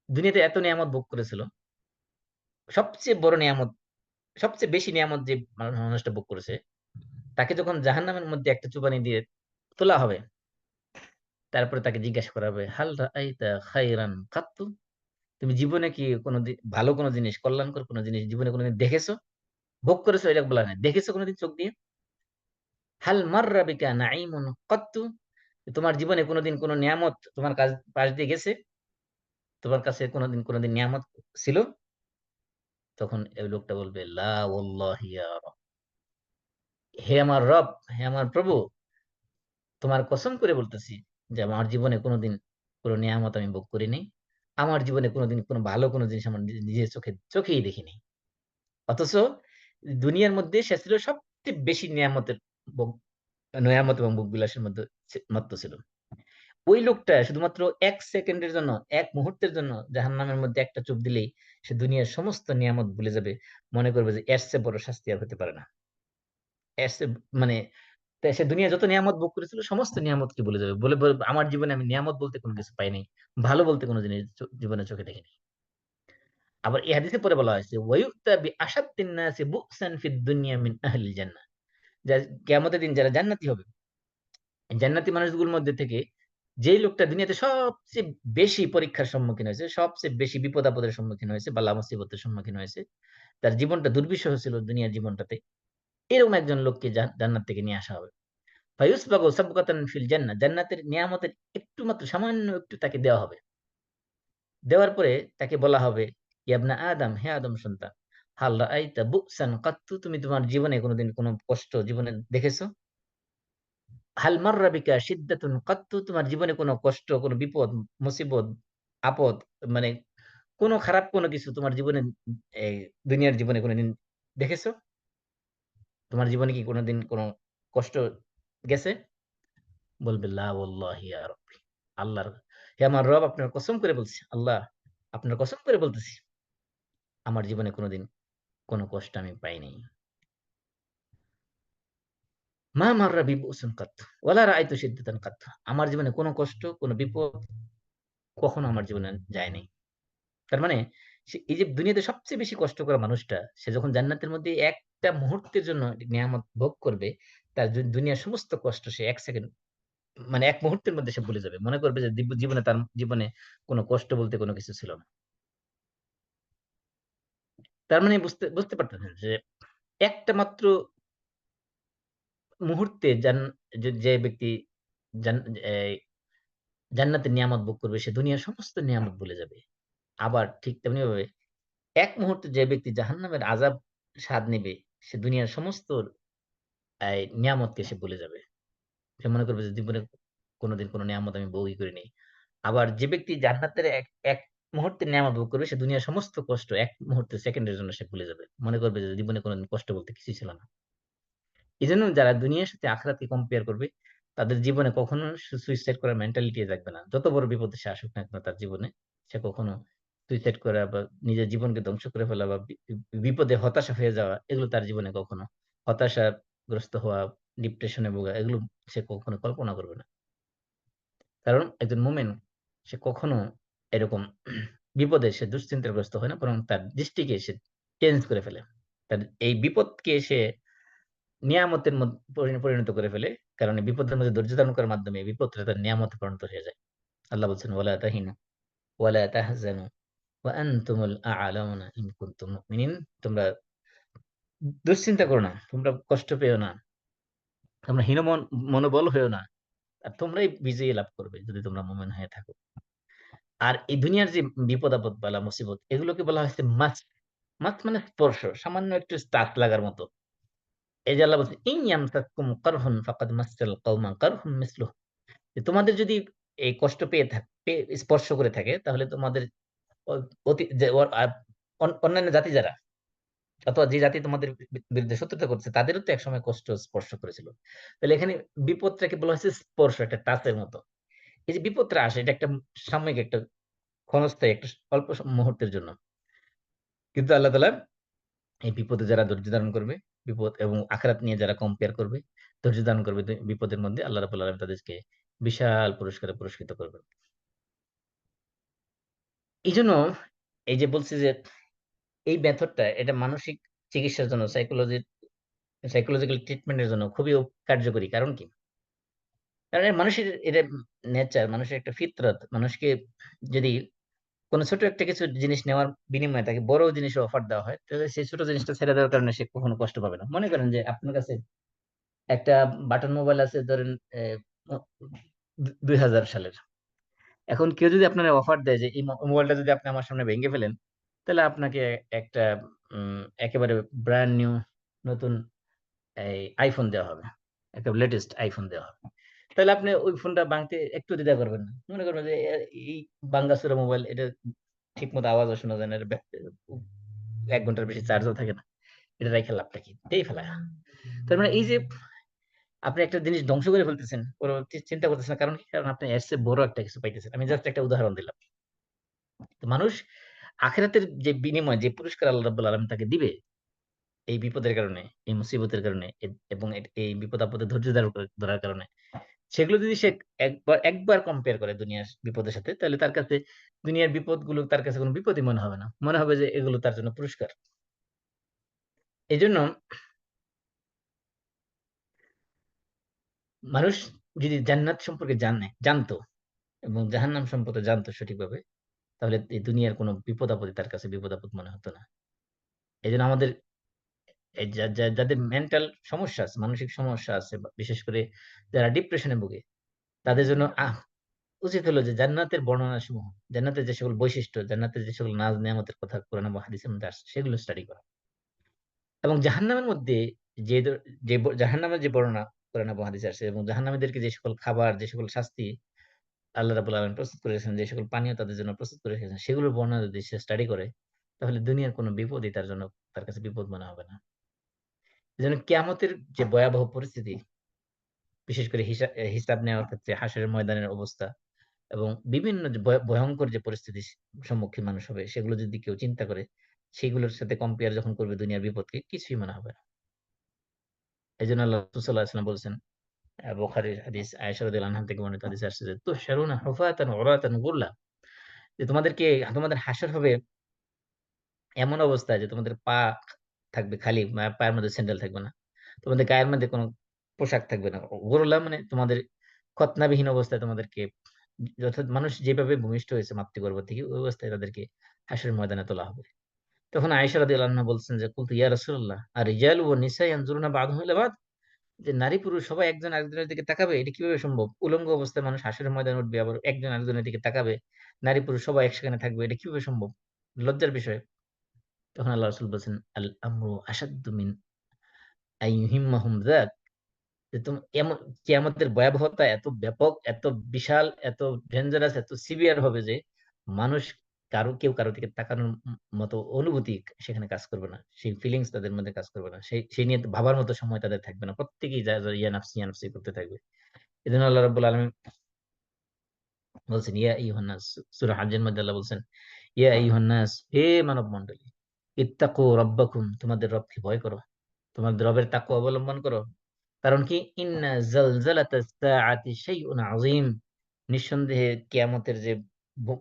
দুনিয়াতে এত নিয়ামত ভোগ করেছিল, সবচেয়ে বড় নিয়ামত সবচেয়ে বেশি নিয়ামত যে মানুষটা ভোগ করেছে, তাকে যখন জাহান্নামের মধ্যে একটা চুবানি দিয়ে তোলা হবে, তারপরে তাকে জিজ্ঞাসা করা হবে, হাল রাআইতা খাইরান কাত্তু? তুমি জীবনে কি কোনদিন ভালো কোন জিনিস, কল্যাণকর কোন জিনিস জীবনে কোনদিন দেখেছো? ভোগ করেছো এটা বলা নাই। দেখেছো কোনদিন চোখ দিয়ে? হাল মাররা বিকা নাঈমুন কাত্তু? তোমার জীবনে কোনদিন কোন নিয়ামত তোমার পাশ দিয়ে গেছে? তোমার কাছে কোনদিন নিয়ামত ছিল? তখন ওই লোকটা বলবে, লা ওয়াল্লাহি ইয়া রব। হে আমার রব, হে আমার প্রভু, তোমার কসম করে বলতেছি যে আমার জীবনে কোনদিন কোন নিয়ামত আমি ভোগ করিনি। আমার জীবনে কোনদিন কোন ভালো কোন জিনিস আমার নিজের চোখেই দেখিনি। অথচ দুনিয়ার মধ্যে সে ছিল সবচেয়ে বেশি ভোগ- নিয়ামত এবং ভোগ বিলাসের মধ্যে মত্ত ছিল। ওই লোকটা শুধুমাত্র 1 সেকেন্ডের জন্য, 1 মুহূর্তের জন্য জাহান্নামের মধ্যে একটা চুপ দিলেই সে দুনিয়ার সমস্ত নিয়ামত ভুলে যাবে। মনে করবে যে এর চেয়ে বড় শাস্তি আর হতে পারে না। এর চেয়ে মানে সে দুনিয়া যত নিয়ামত ভোগ করেছিল সমস্ত নিয়ামতকে ভুলে যাবে। বলবে, আমার জীবনে আমি নিয়ামত বলতে কোনো কিছু পাই নাই। ভালো বলতে কোনো জিনিস জীবনে চোখে দেখিনি। আবার এই হাদিসে পরে বলা হয়েছে, ওয়ায়ুতা বিআশাদ্দিন নাসি বু'সান ফিদ দুনিয়া মিন আহলিল জান্নাহ। যা কিয়ামতের দিন যারা জান্নাতি হবে, জান্নাতি মানুষগুলোর মধ্যে থেকে যেই লোকটা দুনিয়াতে সবচেয়ে বেশি পরীক্ষার সম্মুখীন হয়েছে, সবচেয়ে বেশি বিপদ আপদের সম্মুখীন হয়েছে, বালা মুসিবতের সম্মুখীন হয়েছে, তার জীবনটা দুর্বিষহ ছিল দুনিয়ার জীবনটাতে, এরকম একজন লোককে জান্নাত থেকে নিয়ে আসা হবে। ফায়ুসবাগু সাবগাতান ফিল জান্নাহ, জান্নাতের নিয়ামতের একটু মাত্র সামান্য একটু তাকে দেওয়া হবে। দেওয়ার পরে তাকে বলা হবে, ইয়া আদম, হে আদম সন্তান, হাল রাআইতা বুসান কাত্তু? তুমি তোমার জীবনে কোনোদিন কোনো কষ্ট জীবনে দেখেছো? হাল মাররা বিকা শিদ্দাতুন কাত্তু? তোমার জীবনে কোনো কষ্ট, কোনো বিপদ, মুসিবত, আপদ, মানে কোনো খারাপ কোনো কিছু তোমার জীবনে, এই দুনিয়ার জীবনে কোনোদিন দেখেছো? তোমার জীবনে কি কোনোদিন কোনো কষ্ট গেছে? বলবে, লা ওয়াল্লাহি ইয়া রাব্বি। আল্লাহর, হে আমার রব, আপনার কসম করে বলছি, আল্লাহ আপনার কসম করে বলতেছি, আমার জীবনে কোনোদিন কোনো কষ্ট আমি পাই নাই। মা মাররা বিবুসুন কাত্ত ওয়ালা রাআইতু শিদ্দাতান কাত্ত। আমার জীবনে কোনো কষ্ট, কোনো বিপদ কখনো আমার জীবনে যায় নাই। তার মানে এই যে দুনিয়াতে সবচেয়ে বেশি কষ্ট করা মানুষটা, সে যখন জান্নাতের মধ্যে একটা মুহূর্তের জন্য নিয়ামত ভোগ করবে, তার দুনিয়ার সমস্ত কষ্ট সে 1 সেকেন্ড, মানে 1 মুহূর্তের মধ্যে সে ভুলে যাবে। মনে করবে যে জীবনে তার জীবনে কোনো কষ্ট বলতে কোনো কিছু ছিল না। তার মানে বুঝতে বুঝতে পারতেছেন যে একটা মাত্র মুহূর্তে যে ব্যক্তি জান এই জান্নাতের নিয়ামত ভোগ করবে, সে দুনিয়ার সমস্ত নিয়ামত ভুলে যাবে। আবার ঠিক তেমনিভাবে 1 মুহূর্তে যে ব্যক্তি জাহান্নামের আযাব স্বাদ নিবে, সে দুনিয়ার সমস্ত নিয়ামতকে সে ভুলে যাবে। সে মনে করবে যে জীবনে কোনদিন কোন নিয়ামত আমি ভোগই করিনি। আবার যে ব্যক্তি জান্নাতের এক মুহূর্তের নিয়ামত ভোগ করবে, সে দুনিয়ার সমস্ত কষ্ট 1 মুহূর্তের সেকেন্ডের জন্য সে ভুলে যাবে। মনে করবে যে জীবনে কোনদিন কষ্ট বলতে কিছুই ছিল না। এজন্য যারা দুনিয়ার সাথে আখিরাতকে কম্পেয়ার করবে, তাদের জীবনে কখনো সুইসাইড করার মেন্টালিটি থাকবে না। যত বড় বিপদে সে আসুক না কেন তার জীবনে, সে কখনো সুইসাইড করা বা নিজের জীবনকে ধ্বংস করে ফেলা বা বিপদে হতাশা হয়ে যাওয়া, এগুলো তার জীবনে কখনো, হতাশাগ্রস্ত হওয়া, ডিপ্রেশনে ভোগা, এগুলো সে কখনো কল্পনা করবে না। কারণ একজন মুমিন, সে কখনো এরকম বিপদে সে দুশ্চিন্তাগ্রস্ত হয় না, বরং তার দৃষ্টিকে সে চেঞ্জ করে ফেলে। তার এই বিপদকে সে নিয়ামতের মধ্যে পরিণত করে ফেলে। কারণ এই বিপদের মধ্যে ধৈর্য ধারণ করার মাধ্যমে এই বিপদটা তার নিয়ামতে পরিণত হয়ে যায়। আল্লাহ বলছেন, ওয়ালা তাহিনু ওয়ালা তাহজানু ওয়া আনতুমুল আ'লাউনা ইন কুনতুম মুমিনিন। তোমরা দুশ্চিন্তা করো না, তোমরা কষ্ট পেও না, তোমরা মনোবল হইও না। আর তোমরাই বিজয়ী লাভ করবে যদি তোমরা মুমিন হয়ে থাকো। আর এই দুনিয়ার যে বিপদ-আপদ, বালা মুসিবত, এগুলোকে বলা হয়েছে মাছ। মাছ মানে স্পর্শ, সামান্য একটু টাচ লাগার মতো। এই যে আল্লাহ বলছেন, ইন ইয়ামসাসকুম কারহুন ফাকাদ মাসসাল কওমা কারহুম মিসলুহু। যে তোমাদের যদি এই কষ্ট স্পর্শ করে থাকে, তাহলে তোমাদের অ অতি যে ওর অন্যান্য জাতি যারা, অথবা যে জাতি তোমাদের বিরুদ্ধে শত্রুতা করছে, তাদেরও তো একসময় কষ্ট স্পর্শ করেছিল। তাহলে এখানে বিপদটাকে বলা হয়েছে স্পর্শ, একটা টাচের মতো। এই যে বিপদটা আসে, এটা একটা সাময়িক, একটা ক্ষণস্থায়ী, একটা অল্প মুহূর্তের জন্য। কিন্তু আল্লাহ তাআলা এই বিপদে যারা ধৈর্য ধারণ করবে, বিপদ এবং আখিরাত নিয়ে যারা কম্পেয়ার করবে, ধৈর্য ধারণ করবে বিপদের মধ্যে, আল্লাহ রাব্বুল আলামিন তাদেরকে বিশাল পুরস্কারে পুরস্কৃত করবেন। এইজন্য এই যে বলছি যে এই মেথডটা, এটা মানসিক চিকিৎসার জন্য সাইকোলজিক্যাল ট্রিটমেন্টের জন্য খুবই কার্যকরী। কারণ কি? কারণ মানুষের এটা নেচার, মানুষের একটা ফিতরত। মানুষকে যদি কোনো ছোট একটা কিছু জিনিস নেওয়ার বিনিময়ে তাকে বড় জিনিসের অফার দেওয়া হয়, তাহলে সেই ছোট জিনিসটা ছেড়ে দেওয়ার কারণে সে কখনো কষ্ট পাবে না। মনে করেন যে আপনার কাছে একটা বাটন মোবাইল আছে, ধরেন 2000 সালের। এখন কেউ যদি আপনার অফার দেয় যে এই মোবাইলটা যদি আপনি আমার সামনে ভেঙে ফেলেন, তাহলে আপনাকে একটা একেবারে ব্র্যান্ড নিউ নতুন এই আইফোন দেওয়া হবে, একটা লেটেস্ট আইফোন দেওয়া হবে। তাহলে আপনি ওই ফোনটা ভাঙতে একটু দ্বিধা করবেন না। মনে করবেন যে এই ভাঙ্গাচোরা মোবাইল, এটা ঠিক মতো আওয়াজও শোনা যায় না, এটা 1 ঘন্টার বেশি চার্জও থাকে না, এটা রাইখা লাভটা কি, দিয়ে ফেলা। তার মানে এই যে আপনি একটা জিনিস ধ্বংস করে ফেলতেছেন, পরবর্তী চিন্তা করতেছেন না। কারণ কি? কারণ আপনি এর চেয়ে বড় একটা কিছু পাইতেছেন। আমি জাস্ট একটা উদাহরণ দিলাম। তো মানুষ আখিরাতের যে বিনিময়, যে পুরস্কার আল্লাহ রাব্বুল আলামিন তাকে দিবে এই বিপদের কারণে, এই মুসিবতের কারণে, এবং এই বিপদ আপদে ধৈর্য ধরার কারণে, সেগুলো যদি সে একবার একবার কম্পেয়ার করে দুনিয়ার বিপদের সাথে, তাহলে তার কাছে দুনিয়ার বিপদগুলো তার কাছে কোনো বিপদই মনে হবে না। মনে হবে যে এগুলো তার জন্য পুরস্কার। এজন্য মানুষ যদি জান্নাত সম্পর্কে জানতো এবং জাহান্নাম সম্পর্কে জানতো সঠিকভাবে, তাহলে এই দুনিয়ার কোনো বিপদ আপদই তার কাছে বিপদ আপদ মনে হতো না। এজন্য আমাদের এই যাদের মেন্টাল সমস্যা আছে, মানসিক সমস্যা আছে, বা বিশেষ করে যারা ডিপ্রেশনে ভোগে, তাদের জন্য উচিত হলো যে জান্নাতের বর্ণনা সমূহ, জান্নাতের যে সকল বৈশিষ্ট্য, জান্নাতের যে সকল নাজ নেয়ামতের কথা কোরআন এবং হাদিসের মধ্যে আসছে, সেগুলো স্টাডি করা। এবং জাহান্নামের মধ্যে যে জাহান্নামের যে বর্ণনা কোরআন এবং হাদিসে আসছে, এবং জাহান্নামীদেরকে যে সকল খাবার, যে সকল শাস্তি আল্লাহ রাব্বুল আলামিন প্রস্তুত করে রেখেছেন, যে সকল পানীয় তাদের জন্য প্রস্তুত করে রেখেছেন, সেগুলোর বর্ণনা যদি সে স্টাডি করে, তাহলে দুনিয়ার কোনো বিপদই তার কাছে বিপদ মনে হবে না। এজন্য কিয়ামতের যে ভয়াবহ পরিস্থিতি, বিশেষ করে হিসাব নেওয়ার ক্ষেত্রে হাশরের ময়দানের অবস্থা, এবং বিভিন্ন যে ভয়ংকর যে পরিস্থিতির সম্মুখীন মানুষ হবে, সেগুলো যদি কেউ চিন্তা করে, সেগুলোর সাথে কম্পেয়ার যখন করবে দুনিয়ার বিপদকে, কিছুই মনে হবে না। এজন্য আল্লাহ রাসূল সাল্লাল্লাহু আলাইহি ওয়াসাল্লাম বলছেন, বুখারীর হাদিস, আয়েশা রাদিয়াল্লাহু আনহা থেকে বর্ণিত হাদিসে আসছে যে, তুহশারুনা হুফাতান উরাতান গুরলা, যে তোমাদের হাসর হবে এমন অবস্থায় যে তোমাদের পা থাকবে খালি, পায়ের মধ্যে স্যান্ডেল থাকবে না, তোমাদের গায়ের মধ্যে কোনো পোশাক থাকবে না। গুরলা মানে তোমাদের খৎনাবিহীন অবস্থায় তোমাদেরকে, অর্থাৎ মানুষ যেভাবে ভূমিষ্ঠ হয়েছে মাতৃগর্ভ থেকে, ওই অবস্থায় তাদেরকে হাসরের ময়দানে তোলা হবে। তখন আয়েশা রাদিয়াল্লাহু আনহা বলছেন যে, কুলতু ইয়া রাসূলুল্লাহ আর রিজালু ওয়ান নিসা ইয়ানজুরুনা বা'দুহুম ইলা বা'দ, যে নারী পুরুষ সবাই একজন আরেকজনের দিকে তাকাবে, এটা কিভাবে সম্ভব? উলঙ্গ অবস্থায় মানুষ হাসরের ময়দানে উঠবে, আবার একজন আরেকজনের দিকে তাকাবে, নারী পুরুষ সবাই একসাথে থাকবে, এটা কিভাবে সম্ভব? লজ্জার বিষয়। তখন আল্লাহ রাসূল বলছেন, আল আমরু আশাদ্দু মিন আইয়ুহিম্মাহুম যাক, যে এমন কিয়ামতের ভয়াবহতা এত ব্যাপক, এত বিশাল, এত ডেঞ্জারাস, এত সিভিয়ার হবে যে মানুষ কেউ কারো দিকে তাকানোর মতো অনুভূতি সেখানে কাজ করবে না, সেই ফিলিংস তাদের মধ্যে কাজ করবে না, সেই নিয়ে ভাবার মতো সময় তাদের থাকবে না। প্রত্যেকেই যা যা ইয়া নাফসি করতে থাকবে। এই জন্য আল্লাহ রাব্বুল আলামিন বলছেন, ইয়া আইয়ুহান নাস, সূরা হজ্জের মধ্যে আল্লাহ বলছেন, ইয়া আইয়ুহান নাস, হে মানব মণ্ডলী, ইত্তাকু রাব্বাকুম, তোমাদের রবকে ভয় করো, তোমাদের রবের তাকওয়া অবলম্বন করো। কারণ কি? ইন্না জালজালাতাস সাআতি শাইউন আযীম, নিঃসন্দেহে কিয়ামতের যে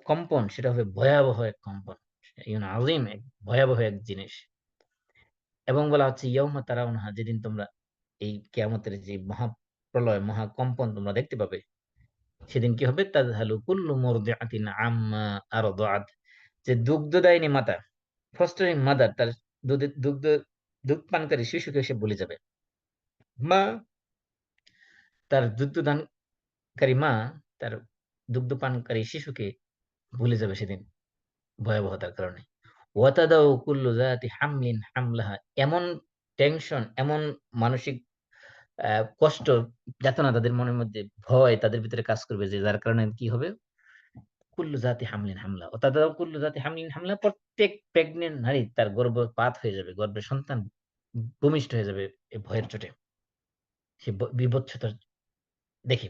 কম্পন, সেটা হবে ভয়াবহ এক কম্পন, শাইউন আযীম, এক ভয়াবহ এক জিনিস। এবং বলা হচ্ছে ইয়াউমা তারাউনহা, যেদিন তোমরা এই কিয়ামতের যে মহাপ্রলয়, মহাকম্পন তোমরা দেখতে পাবে, সেদিন কি হবে? তাযহালু কুল্লু মুরদিআতিন আম্মা আরদাআত, যে দুগ্ধদায়িনী মাতা, ফস্টারিং মাদার, তার দুধ পানকারী শিশুকে সে ভুলে যাবে। মা তার দুগ্ধদানকারী মা তার দুগ্ধ পানকারী শিশুকে ভুলে যাবে সেদিন, ভয়াবহতার কারণে। ওয়াতাদাউ কুল্লু যাতি হামলিন হামলাহা, এমন টেনশন, এমন মানসিক কষ্ট, যাতনা তাদের মনের মধ্যে, ভয় তাদের ভিতরে কাজ করবে, যে যার কারণে কি হবে? কুল্লু জাতি হামলিন হামলা, ওয়াতাদাউ কুল্লু জাতি হামলিন হামলা, প্রত্যেক প্রেগন্যান্ট নারী তার গর্ভপাত হয়ে যাবে, গর্ভে সন্তান ভূমিষ্ঠ হয়ে যাবে এই ভয়ের চোটে, সে বিভৎসতা দেখে।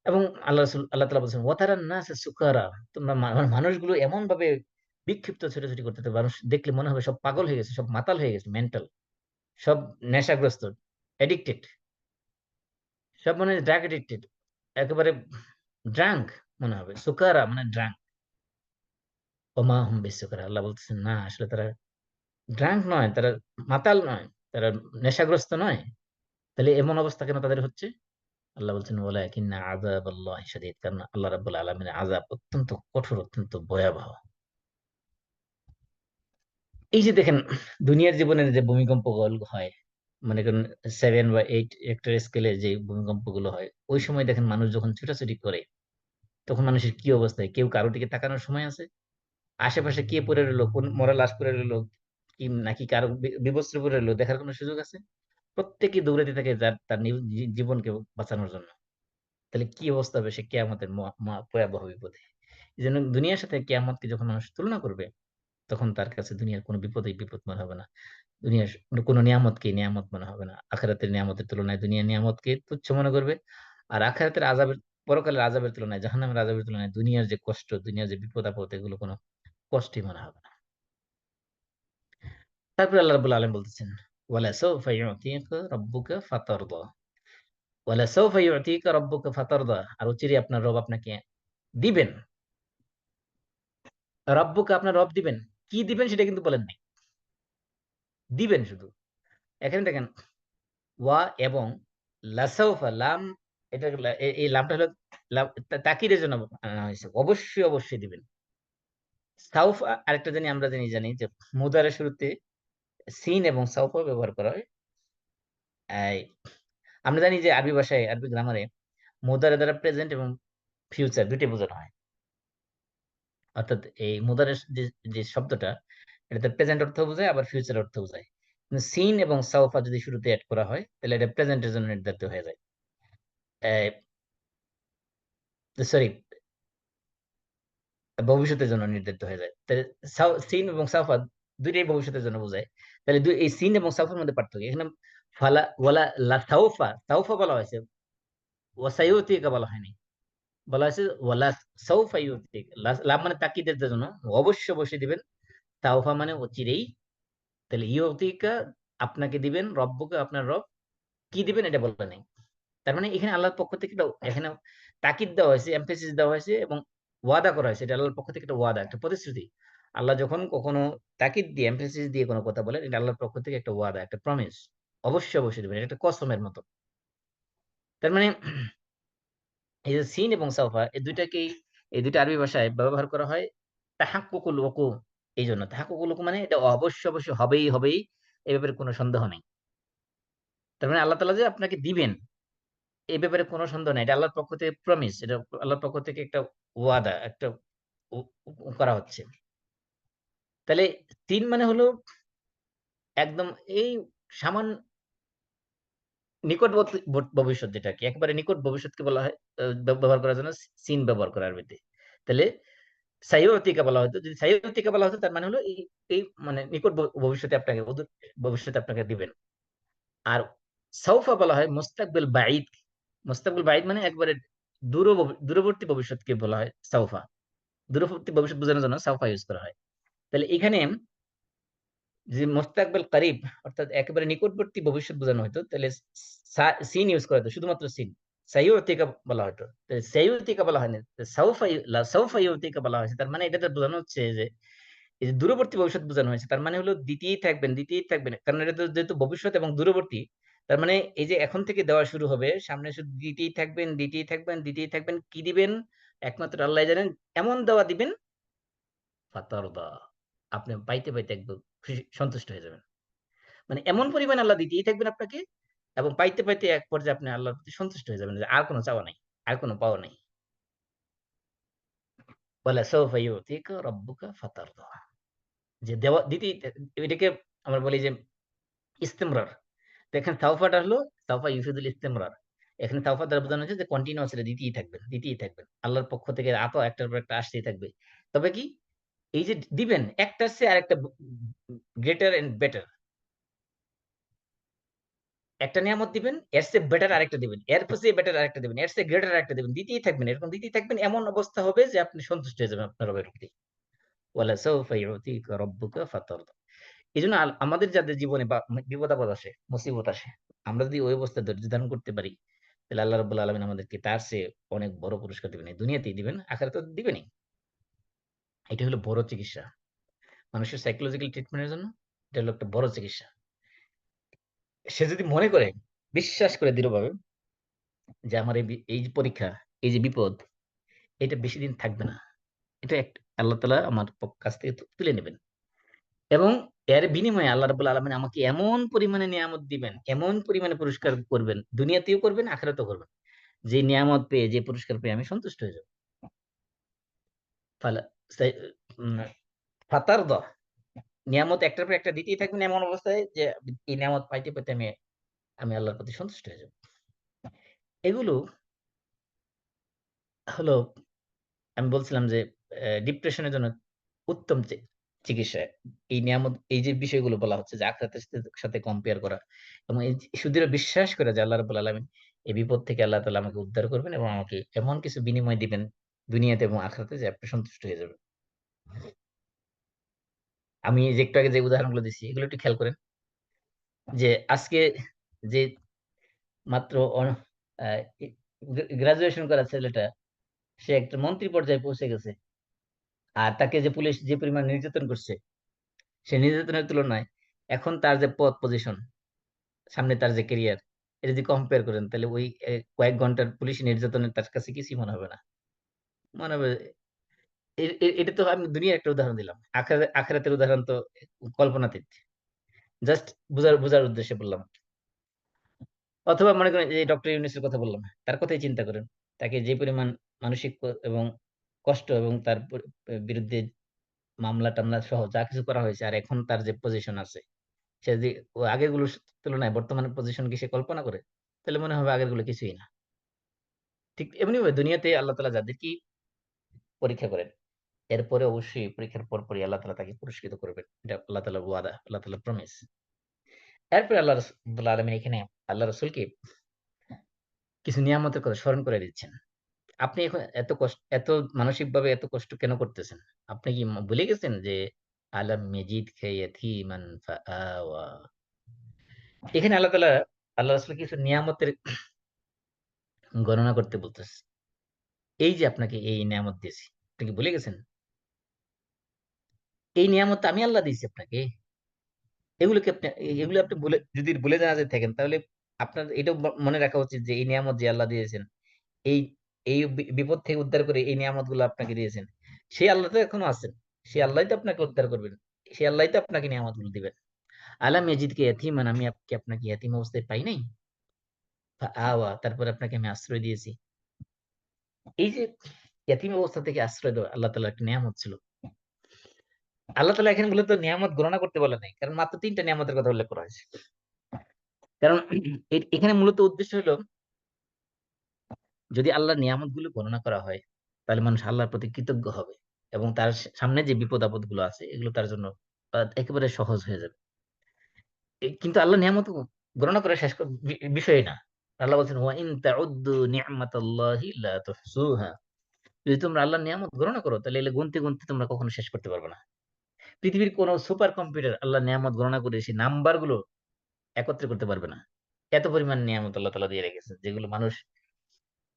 এবং আল্লাহ তাআলা বলছেন, ওয়াতারান নাসা সুকারা, তোমরা মানুষগুলো এমন ভাবে বিক্ষিপ্ত ছোটাছুটি করতে থাকবে, মানুষ দেখলে মনে হবে সব পাগল হয়ে গেছে, সব মাতাল হয়ে গেছে, মেন্টাল, সব নেশাগ্রস্ত, অ্যাডিক্টেড, সব মানে ড্রাগ অ্যাডিক্টেড, একেবারে ড্রাঙ্ক মনে হবে। সুকারা মানে ড্রাঙ্ক। ওমা হুম বিসুকারা, আল্লাহ বলতেছেন না, আসলে তারা ড্রাঙ্ক নয়, তারা মাতাল নয়, তারা নেশাগ্রস্ত নয়। তাহলে এমন অবস্থা কেন তাদের হচ্ছে? আল্লাহ বলছেন ওয়ালাকিন্না আযাবাল্লাহি শাদীদ, কারণ আল্লাহ রাব্বুল আলামিনের আযাব অত্যন্ত কঠোর, অত্যন্ত ভয়াবহ। এই যে দেখেন, দুনিয়ার জীবনের যে ভূমিকম্পগুলো হয়, মনে করেন 7 বা 8 রিক্টার স্কেলে যে ভূমিকম্পগুলো হয়, ওই সময় দেখেন মানুষ যখন ছুটাছুটি করে, তখন মানুষের কি অবস্থায়, কেউ কারো দিকে তাকানোর সময় আছে? আশেপাশে কে পড়ে রইলো, কোন মরা লাশ পড়ে রইলো, কি নাকি কারো বিবস্ত্র পড়ে রইলো, দেখার কোনো সুযোগ আছে? প্রত্যেকে দৌড়াতে থাকে যার তার জীবনকে বাঁচানোর জন্য। তাহলে কি অবস্থা হবে সে কেয়ামতের ভয়াবহ বিপদে? এই জন্য দুনিয়ার সাথে কেয়ামতকে যখন মানুষ তুলনা করবে, তখন তার কাছে দুনিয়ার কোনো বিপদেই বিপদ মনে হবে না। দুনিয়ার কোনো নিয়ামতকে নিয়ামত মনে হবে না। আখিরাতের নিয়ামতের তুলনায় দুনিয়ার নিয়ামতকে তুচ্ছ মনে করবে। আর আখিরাতের আযাবের, পরকালের আযাবের তুলনায়, জাহান্নামের আযাবের তুলনায় দুনিয়ার যে কষ্ট, দুনিয়ার যে বিপদ আপদ, এগুলো কোনো কষ্টই মনে হবে না। তারপরে আল্লাহ রাব্বুল আলামিন বলতেছেন, ওয়ালা সাউফা ইউতিকা রাব্বুকা ফাতারদা। ওয়ালা সাউফা ইউতিকা রাব্বুকা ফাতারদা, আর অচিরে আপনার রব আপনাকে দিবেন। রাব্বুকা, আপনার রব দিবেন। কি দিবেন সেটা কিন্তু বলেন নাই, দিবেন শুধু। এখানে দেখেন, ওয়া এবং লাসাউফা, লাম, এটা এই লামটা হলো তাকিদের জন্য আনা হয়েছে, অবশ্যই অবশ্যই দিবেন। সাউফা আরেকটা আমরা জানি যে মুদারের শুরুতে সিন এবং সাউফা ব্যবহার করা হয়। এই, আমরা জানি যে আরবি ভাষায়, আরবি গ্রামারে মুদারে দ্বারা প্রেজেন্ট এবং ফিউচার দুইটাই বোঝানো হয়। অর্থাৎ এই মুদারের যে যে শব্দটা, এটাতে প্রেজেন্ট অর্থ বোঝায়, আবার ফিউচার অর্থ বোঝায়। কিন্তু সিন এবং সাউফা যদি শুরুতে অ্যাড করা হয়, তাহলে এটা প্রেজেন্টের জন্য নির্ধারিত হয়ে যায়। সরি, ভবিষ্যতের জন্য নির্ধারিত হয়ে যায়। তাহলে সিন এবং সাফা দুইটাই ভবিষ্যতের জন্য বোঝায়। তাহলে এই সিন এবং সাফার মধ্যে পার্থক্য এখানে। ফালা ওয়ালা লা সাউফা, সাউফা বলা হয়েছে, ওয়াসাইউতিকা বলা হয়নি। বলা হয়েছে ওয়ালা সাউফা ইউতিক। লাম মানে তাকিদের জন্য, অবশ্যই অবশ্যই দিবেন। সাউফা মানে অচিরেই। তাহলে ইউতিকা, আপনাকে দিবেন, রব্বুকে, আপনার রব কি দিবেন এটা বলা নেই। তার মানে এখানে আল্লাহর পক্ষ থেকে এখানে তাকিদ দেওয়া হয়েছে, এমফেসিস দেওয়া হয়েছে এবং ওয়াদা করা হয়েছে। এটা আল্লাহর পক্ষ থেকে একটা ওয়াদা, একটা প্রতিশ্রুতি। আল্লাহ যখন কখনো তাকিদ দিয়ে, এমফেসিস দিয়ে কোনো কথা বলেন, এটা আল্লাহর পক্ষ থেকে একটা ওয়াদা, একটা প্রমিস। অবশ্যই অবশ্যই দেবেন, এটা একটা কসমের মতো। তার মানে এই যে সিন এবং সাউফা, এই দুইটাকেই, এই দুইটা আরবি ভাষায় ব্যবহার করা হয় তাহাক্কুকুল ওকু। এই জন্য তাহাক্কুকুল ওকু মানে এটা অবশ্যই অবশ্যই হবেই হবেই, এ ব্যাপারে কোনো সন্দেহ নেই। তার মানে আল্লাহ তাআলা যে আপনাকে দিবেন, এই ব্যাপারে কোনো সন্দেহ নাই। এটা আল্লাহর পক্ষ থেকে প্রমিস, এটা আল্লাহর পক্ষ থেকে একটা ওয়াদা, একটা করা হচ্ছে। তাহলে ৩ মানে হলো একদম এই সামান্য নিকটবর্তী ভবিষ্যৎ, যেটাকে একেবারে নিকট ভবিষ্যৎকে বলা হয় ব্যবহার করার জন্য সিন ব্যবহার করা আরবিতে। তাহলে সাইয়্যতিকা বলা হতো, যদি সাইয়্যতিকা বলা হতো, তার মানে হলো এই এই মানে নিকট ভবিষ্যতে আপনাকে, অদূর ভবিষ্যতে আপনাকে দিবেন। আর সাউফা বলা হয় মুস্তাকবিল বাঈদ। মুস্তাকবিল বাঈদ মানে একবারে দূরবর্তী ভবিষ্যৎকে বলা হয় সাউফা। দূরবর্তী ভবিষ্যৎ বোঝানোর জন্য সাউফা ইউজ করা হয়। তাহলে এখানে যে মুস্তাকবিল কারিব, অর্থাৎ একেবারে নিকটবর্তী ভবিষ্যৎ বোঝানো হতো, তাহলে সিন ইউজ করা হতো, শুধুমাত্র সিন। সাইয়্যতিকা বলা হতো, তাহলে সাইয়্যতিকা বলা হয়নি, সাউফা ইউতিকা বলা হয়েছে। তার মানে এটাতে বোঝানো হচ্ছে যে এই যে দূরবর্তী ভবিষ্যৎ বোঝানো হয়েছে, তার মানে হলো দিতেই থাকবেন, দিতেই থাকবেন। কারণ এটা তো যেহেতু ভবিষ্যৎ এবং দূরবর্তী, তার মানে এই যে এখন থেকে দেওয়া শুরু হবে, সামনে শুধু দিতেই থাকবেন, দিতেই থাকবেন, দিতেই থাকবেন। কি দিবেন একমাত্র আল্লাহ জানেন। এমন দেওয়া দিবেন, ফাতারদা, আপনি পাইতে পাইতে একদম খুশি, সন্তুষ্ট হয়ে যাবেন। মানে এমন পরিমাণ আল্লাহ দিতেই থাকবেন আপনাকে, এবং পাইতে পাইতে এক পর্যায়ে আপনি আল্লাহর প্রতি সন্তুষ্ট হয়ে যাবেন, যে আর কোনো চাওয়া নাই, আর কোনো পাওয়া নাই। ওয়ালা সাউফা ইউতিকা রাব্বুকা ফাতারদা, যে দেওয়া দিতেই, এটাকে আমরা বলি যে ইস্তেমরার। তো এখানে তাওফাটা হলো তাওফা ইউফিদুল ইস্তেমরার। এখানে তাওফা দ্বারা বোঝানো হচ্ছে যে কন্টিনিউয়াসলি দিতেই থাকবেন, দিতেই থাকবেন। আল্লাহর পক্ষ থেকে আতো একটার পর একটা আসতেই থাকবে। তবে কি, এই যে দিবেন, একটার চেয়ে আরেকটা গ্রেটার এন্ড বেটার। একটা নিয়ামত দিবেন, এর চেয়ে বেটার আরেকটা দিবেন, এর চেয়ে বেটার আরেকটা দিবেন, এর চেয়ে গ্রেটার আরেকটা দিবেন, দিতেই থাকবেন, এরকম দিতেই থাকবেন। এমন অবস্থা হবে যে আপনি সন্তুষ্ট হয়ে যাবেন আপনার রবের প্রতি। ওয়ালা সাউফা ইউতিকা রাব্বুকা ফাতারদা। এজন্য আমাদের যাদের জীবনে বা বিপদ আপদ আসে, মুসিবত আসে, আমরা যদি ওই অবস্থায় ধৈর্য ধারণ করতে পারি, তাহলে আল্লাহ রাব্বুল আলামিন আমাদেরকে তার চেয়ে অনেক বড় পুরস্কার দিবেন। এই দুনিয়াতেই দিবেন, আখিরাতে তো দিবেনই। এটা হলো বড় চিকিৎসা মানুষের সাইকোলজিক্যাল ট্রিটমেন্টের জন্য। এটা হলো একটা বড় চিকিৎসা। সে যদি মনে করে, বিশ্বাস করে দৃঢ়ভাবে যে আমার এই যে পরীক্ষা, এই যে বিপদ, এটা বেশি দিন থাকবে না। এটা আল্লাহ তাআলা আমার কাছ থেকে তুলে নেবেন। এবং এর বিনিময়ে আল্লাহ রাব্বুল আলামিন আমাকে এমন পরিমাণে নিয়ামত দিবেন, এমন পরিমাণে পুরস্কার করবেন, দুনিয়াতেও করবেন, আখিরাতেও করবেন। যে নিয়ামত পেয়ে, যে পুরস্কার পেয়ে আমি সন্তুষ্ট হয়ে যাব। ফালা সাই উম ফাতারদা, নিয়ামত একটার পর একটা দিতেই থাকবেন এমন অবস্থায় যে এই নিয়ামত পাইতে, পাইতে আমি আমি আল্লাহর প্রতি সন্তুষ্ট হয়ে যাব। এগুলো হলো, আমি বলছিলাম যে ডিপ্রেশনের জন্য উত্তম চিকিৎসা। এই নিয়ামত, এই যে বিষয়গুলো বলা হচ্ছে যে আখিরাতের সাথে কম্পেয়ার করা, এবং এই যে সুদৃঢ় বিশ্বাস করে যে আল্লাহ রাব্বুল আলামিন এই বিপদ থেকে আল্লাহ তাআলা আমাকে উদ্ধার করবেন এবং আমাকে এমন কিছু বিনিময় দিবেন দুনিয়াতে এবং আখিরাতে যে আপনি সন্তুষ্ট হয়ে যাবেন। আমি এই যে একটু আগে যে উদাহরণগুলো দিচ্ছি এগুলো একটু খেয়াল করেন। যে আজকে যে মাত্র গ্রাজুয়েশন করা ছেলেটা, সে একটা মন্ত্রী পর্যায়ে পৌঁছে গেছে, আর তাকে যে পুলিশ যে পরিমাণ নির্যাতন করছে, সে নির্যাতনের তুলনায় এখন তার যে পদ পজিশন, সামনে তার যে ক্যারিয়ার, এটা যদি কম্পেয়ার করেন তাহলে ওই কয়েক ঘন্টার পুলিশ নির্যাতনের তার কাছে কিছুই মনে হবে না। মনে হবে এটা তো আমি দুনিয়ার একটা উদাহরণ দিলাম, আখিরাতের উদাহরণ তো কল্পনাতীত। জাস্ট বুঝার বুঝার উদ্দেশ্যে বললাম। অথবা মনে করেন যে ডক্টর ইউনূসের কথা বললাম, তার কথাই চিন্তা করেন। তাকে যে পরিমাণ মানসিক এবং কষ্ট এবং তার বিরুদ্ধে মামলা-টামলা সহ যা কিছু করা হয়েছে, আর এখন তার যে পজিশন আছে, সে যদি আগেরগুলোর তুলনায় বর্তমানের পজিশন কি সে কল্পনা করে? তাহলে মনে হবে আগেরগুলো কিছুই না। ঠিক এমনিভাবে দুনিয়াতে আল্লাহ তাআলা যাদেরকেই পরীক্ষা করেন, এরপরে অবশ্যই পরীক্ষার পরপরই আল্লাহ তাআলা তাকে পুরস্কৃত করবেন। এটা আল্লাহ তাআলার ওয়াদা, আল্লাহ তাআলার প্রমিস। এরপরে আল্লাহ রাব্বুল আলামিন এখানে আল্লাহ রাসূলকে কিছু নিয়ামতের কথা স্মরণ করে দিচ্ছেন। আপনি এখন এত মানসিকভাবে এত কষ্ট কেন করতেছেন? আপনি কি ভুলে গেছেন যে আলাম ইয়াজিদকা ইয়াতীমান ফাআওয়া। এখানে আল্লাহ রাসূল কিছু নিয়ামতের গণনা করতে বলতেছে। এই যে আপনাকে এই নিয়ামত দিয়েছি। আপনি কি ভুলে গেছেন? এই নিয়ামত আমি আল্লাহ দিয়েছি আপনাকে। এগুলোকে আপনি এগুলো আপনি যদি ভুলে না যেয়ে থাকেন, তাহলে আপনার এটাও মনে রাখা উচিত যে এই নিয়ামত যে আল্লাহ দিয়েছেন, এই এই বিপদ থেকে উদ্ধার করে এই নিয়ামতগুলো আপনাকে দিয়েছেন। সেই আল্লাহ তো এখনো আছেন। সেই আল্লাহই তো আপনাকে উদ্ধার করবেন। সেই আল্লাহই তো আপনাকে নিয়ামতগুলো দিবেন। আলাম ইয়াজিদকা ইয়াতীমান, আমি আপনাকে ইয়াতীম অবস্থায় পাই নাই? ফাআওয়া, তারপর আপনাকে আমি আশ্রয় দিয়েছি। এই যে ইয়াতীম অবস্থা থেকে আশ্রয় দেওয়া আল্লাহ তাআলার একটা নিয়ামত ছিল। আল্লাহ তাআলা এখানে মূলত নিয়ামত গণনা করতে বলে নাই। কারণ মাত্র ৩ টা নিয়ামতের কথা উল্লেখ করা হয়েছে। কারণ এখানে মূলত উদ্দেশ্য হলো, যদি আল্লাহর নিয়ামতগুলো গণনা করা হয়, তাহলে মানুষ আল্লাহর প্রতি কৃতজ্ঞ হবে। এবং তার সামনে যে বিপদ-আপদ গুলো আছে, এগুলো তার জন্য একেবারে সহজ হয়ে যাবে। কিন্তু আল্লাহ নিয়ামত গণনা করে শেষ বিষয় না। আল্লাহ বলছেন, ওয়া ইন তাউদ্দু নি'মাতাল্লাহি লা তুহসুহা। যদি তোমরা আল্লাহর নিয়ামত গণনা করো, তাহলে এগুলো গুনতে, গুনতে তোমরা কখনো শেষ করতে পারবে না। পৃথিবীর কোন সুপার কম্পিউটার আল্লাহর নিয়ামত গণনা করে সেই নাম্বার গুলো একত্রে করতে পারবে না। এত পরিমাণ নিয়ামত আল্লাহ তাআলা দিয়ে রেখেছেন, যেগুলো মানুষ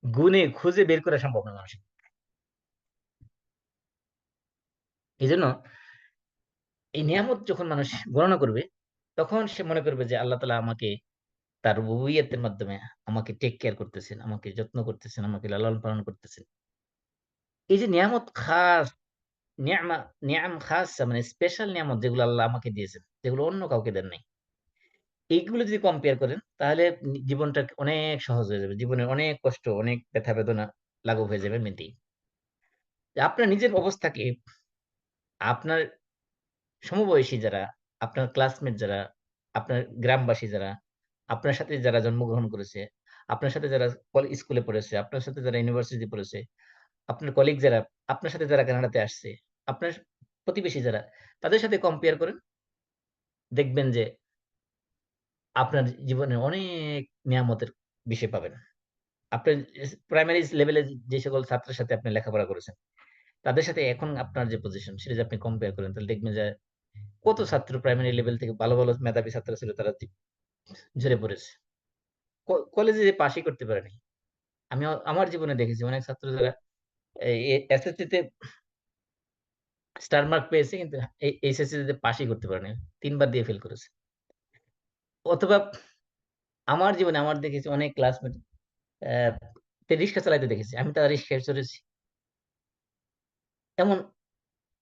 গুণে খুঁজে বের করা সম্ভব না মানুষের। এজন্য এই নিয়ামত যখন মানুষ গণনা করবে, তখন সে মনে করবে যে আল্লাহ তাআলা আমাকে তার রুবুবিয়তের মাধ্যমে আমাকে টেক কেয়ার করতেছেন, আমাকে যত্ন করতেছেন, আমাকে লালন পালন করতেছেন। এই যে নিয়ামত খাস, নিয়ামা নিয়াম খাসা, মানে স্পেশাল নিয়ামত যেগুলো আল্লাহ আমাকে দিয়েছেন, যেগুলো অন্য কাউকে দেন নাই। এইগুলো যদি কম্পেয়ার করেন, তাহলে জীবনটা অনেক সহজ হয়ে যাবে। জীবনের অনেক কষ্ট, অনেক ব্যথা বেদনা লাঘব হয়ে যাবে এমনিতেই। আপনার নিজের অবস্থাকে, আপনার সমবয়সী যারা, আপনার ক্লাসমেট যারা, আপনার গ্রামবাসী যারা, আপনার সাথে যারা জন্মগ্রহণ করেছে, আপনার সাথে যারা স্কুলে পড়েছে, আপনার সাথে যারা ইউনিভার্সিটি পড়েছে, আপনার কলিগ যারা, আপনার সাথে যারা কানাডাতে আসছে, আপনার প্রতিবেশী যারা, তাদের সাথে কম্পেয়ার করেন। দেখবেন যে আপনার জীবনে অনেক নিয়ামতের বিষয় পাবেন। আপনার প্রাইমারি লেভেলে যে সকল ছাত্রের সাথে আপনি লেখাপড়া করেছেন, তাদের সাথে এখন আপনার যে পজিশন, সেটা যদি আপনি কম্পেয়ার করেন, তাহলে দেখবেন যে কত ছাত্র প্রাইমারি লেভেল থেকে ভালো, ভালো মেধাবী ছাত্র ছিল, তারা ঝরে পড়েছে। কলেজে যে পাসই করতে পারেনি। আমি আমার জীবনে দেখেছি অনেক ছাত্র যারা এই এসএসসি তে স্টার মার্ক পেয়েছে, কিন্তু এইচএসসি তে পাসই করতে পারেনি, 3 বার দিয়ে ফেল করেছে। অথবা আমার জীবনে আমার দেখেছি অনেক ক্লাসমেট রিক্সা চালাইতে দেখেছি, আমি তার রিক্সায় চড়েছি। এমন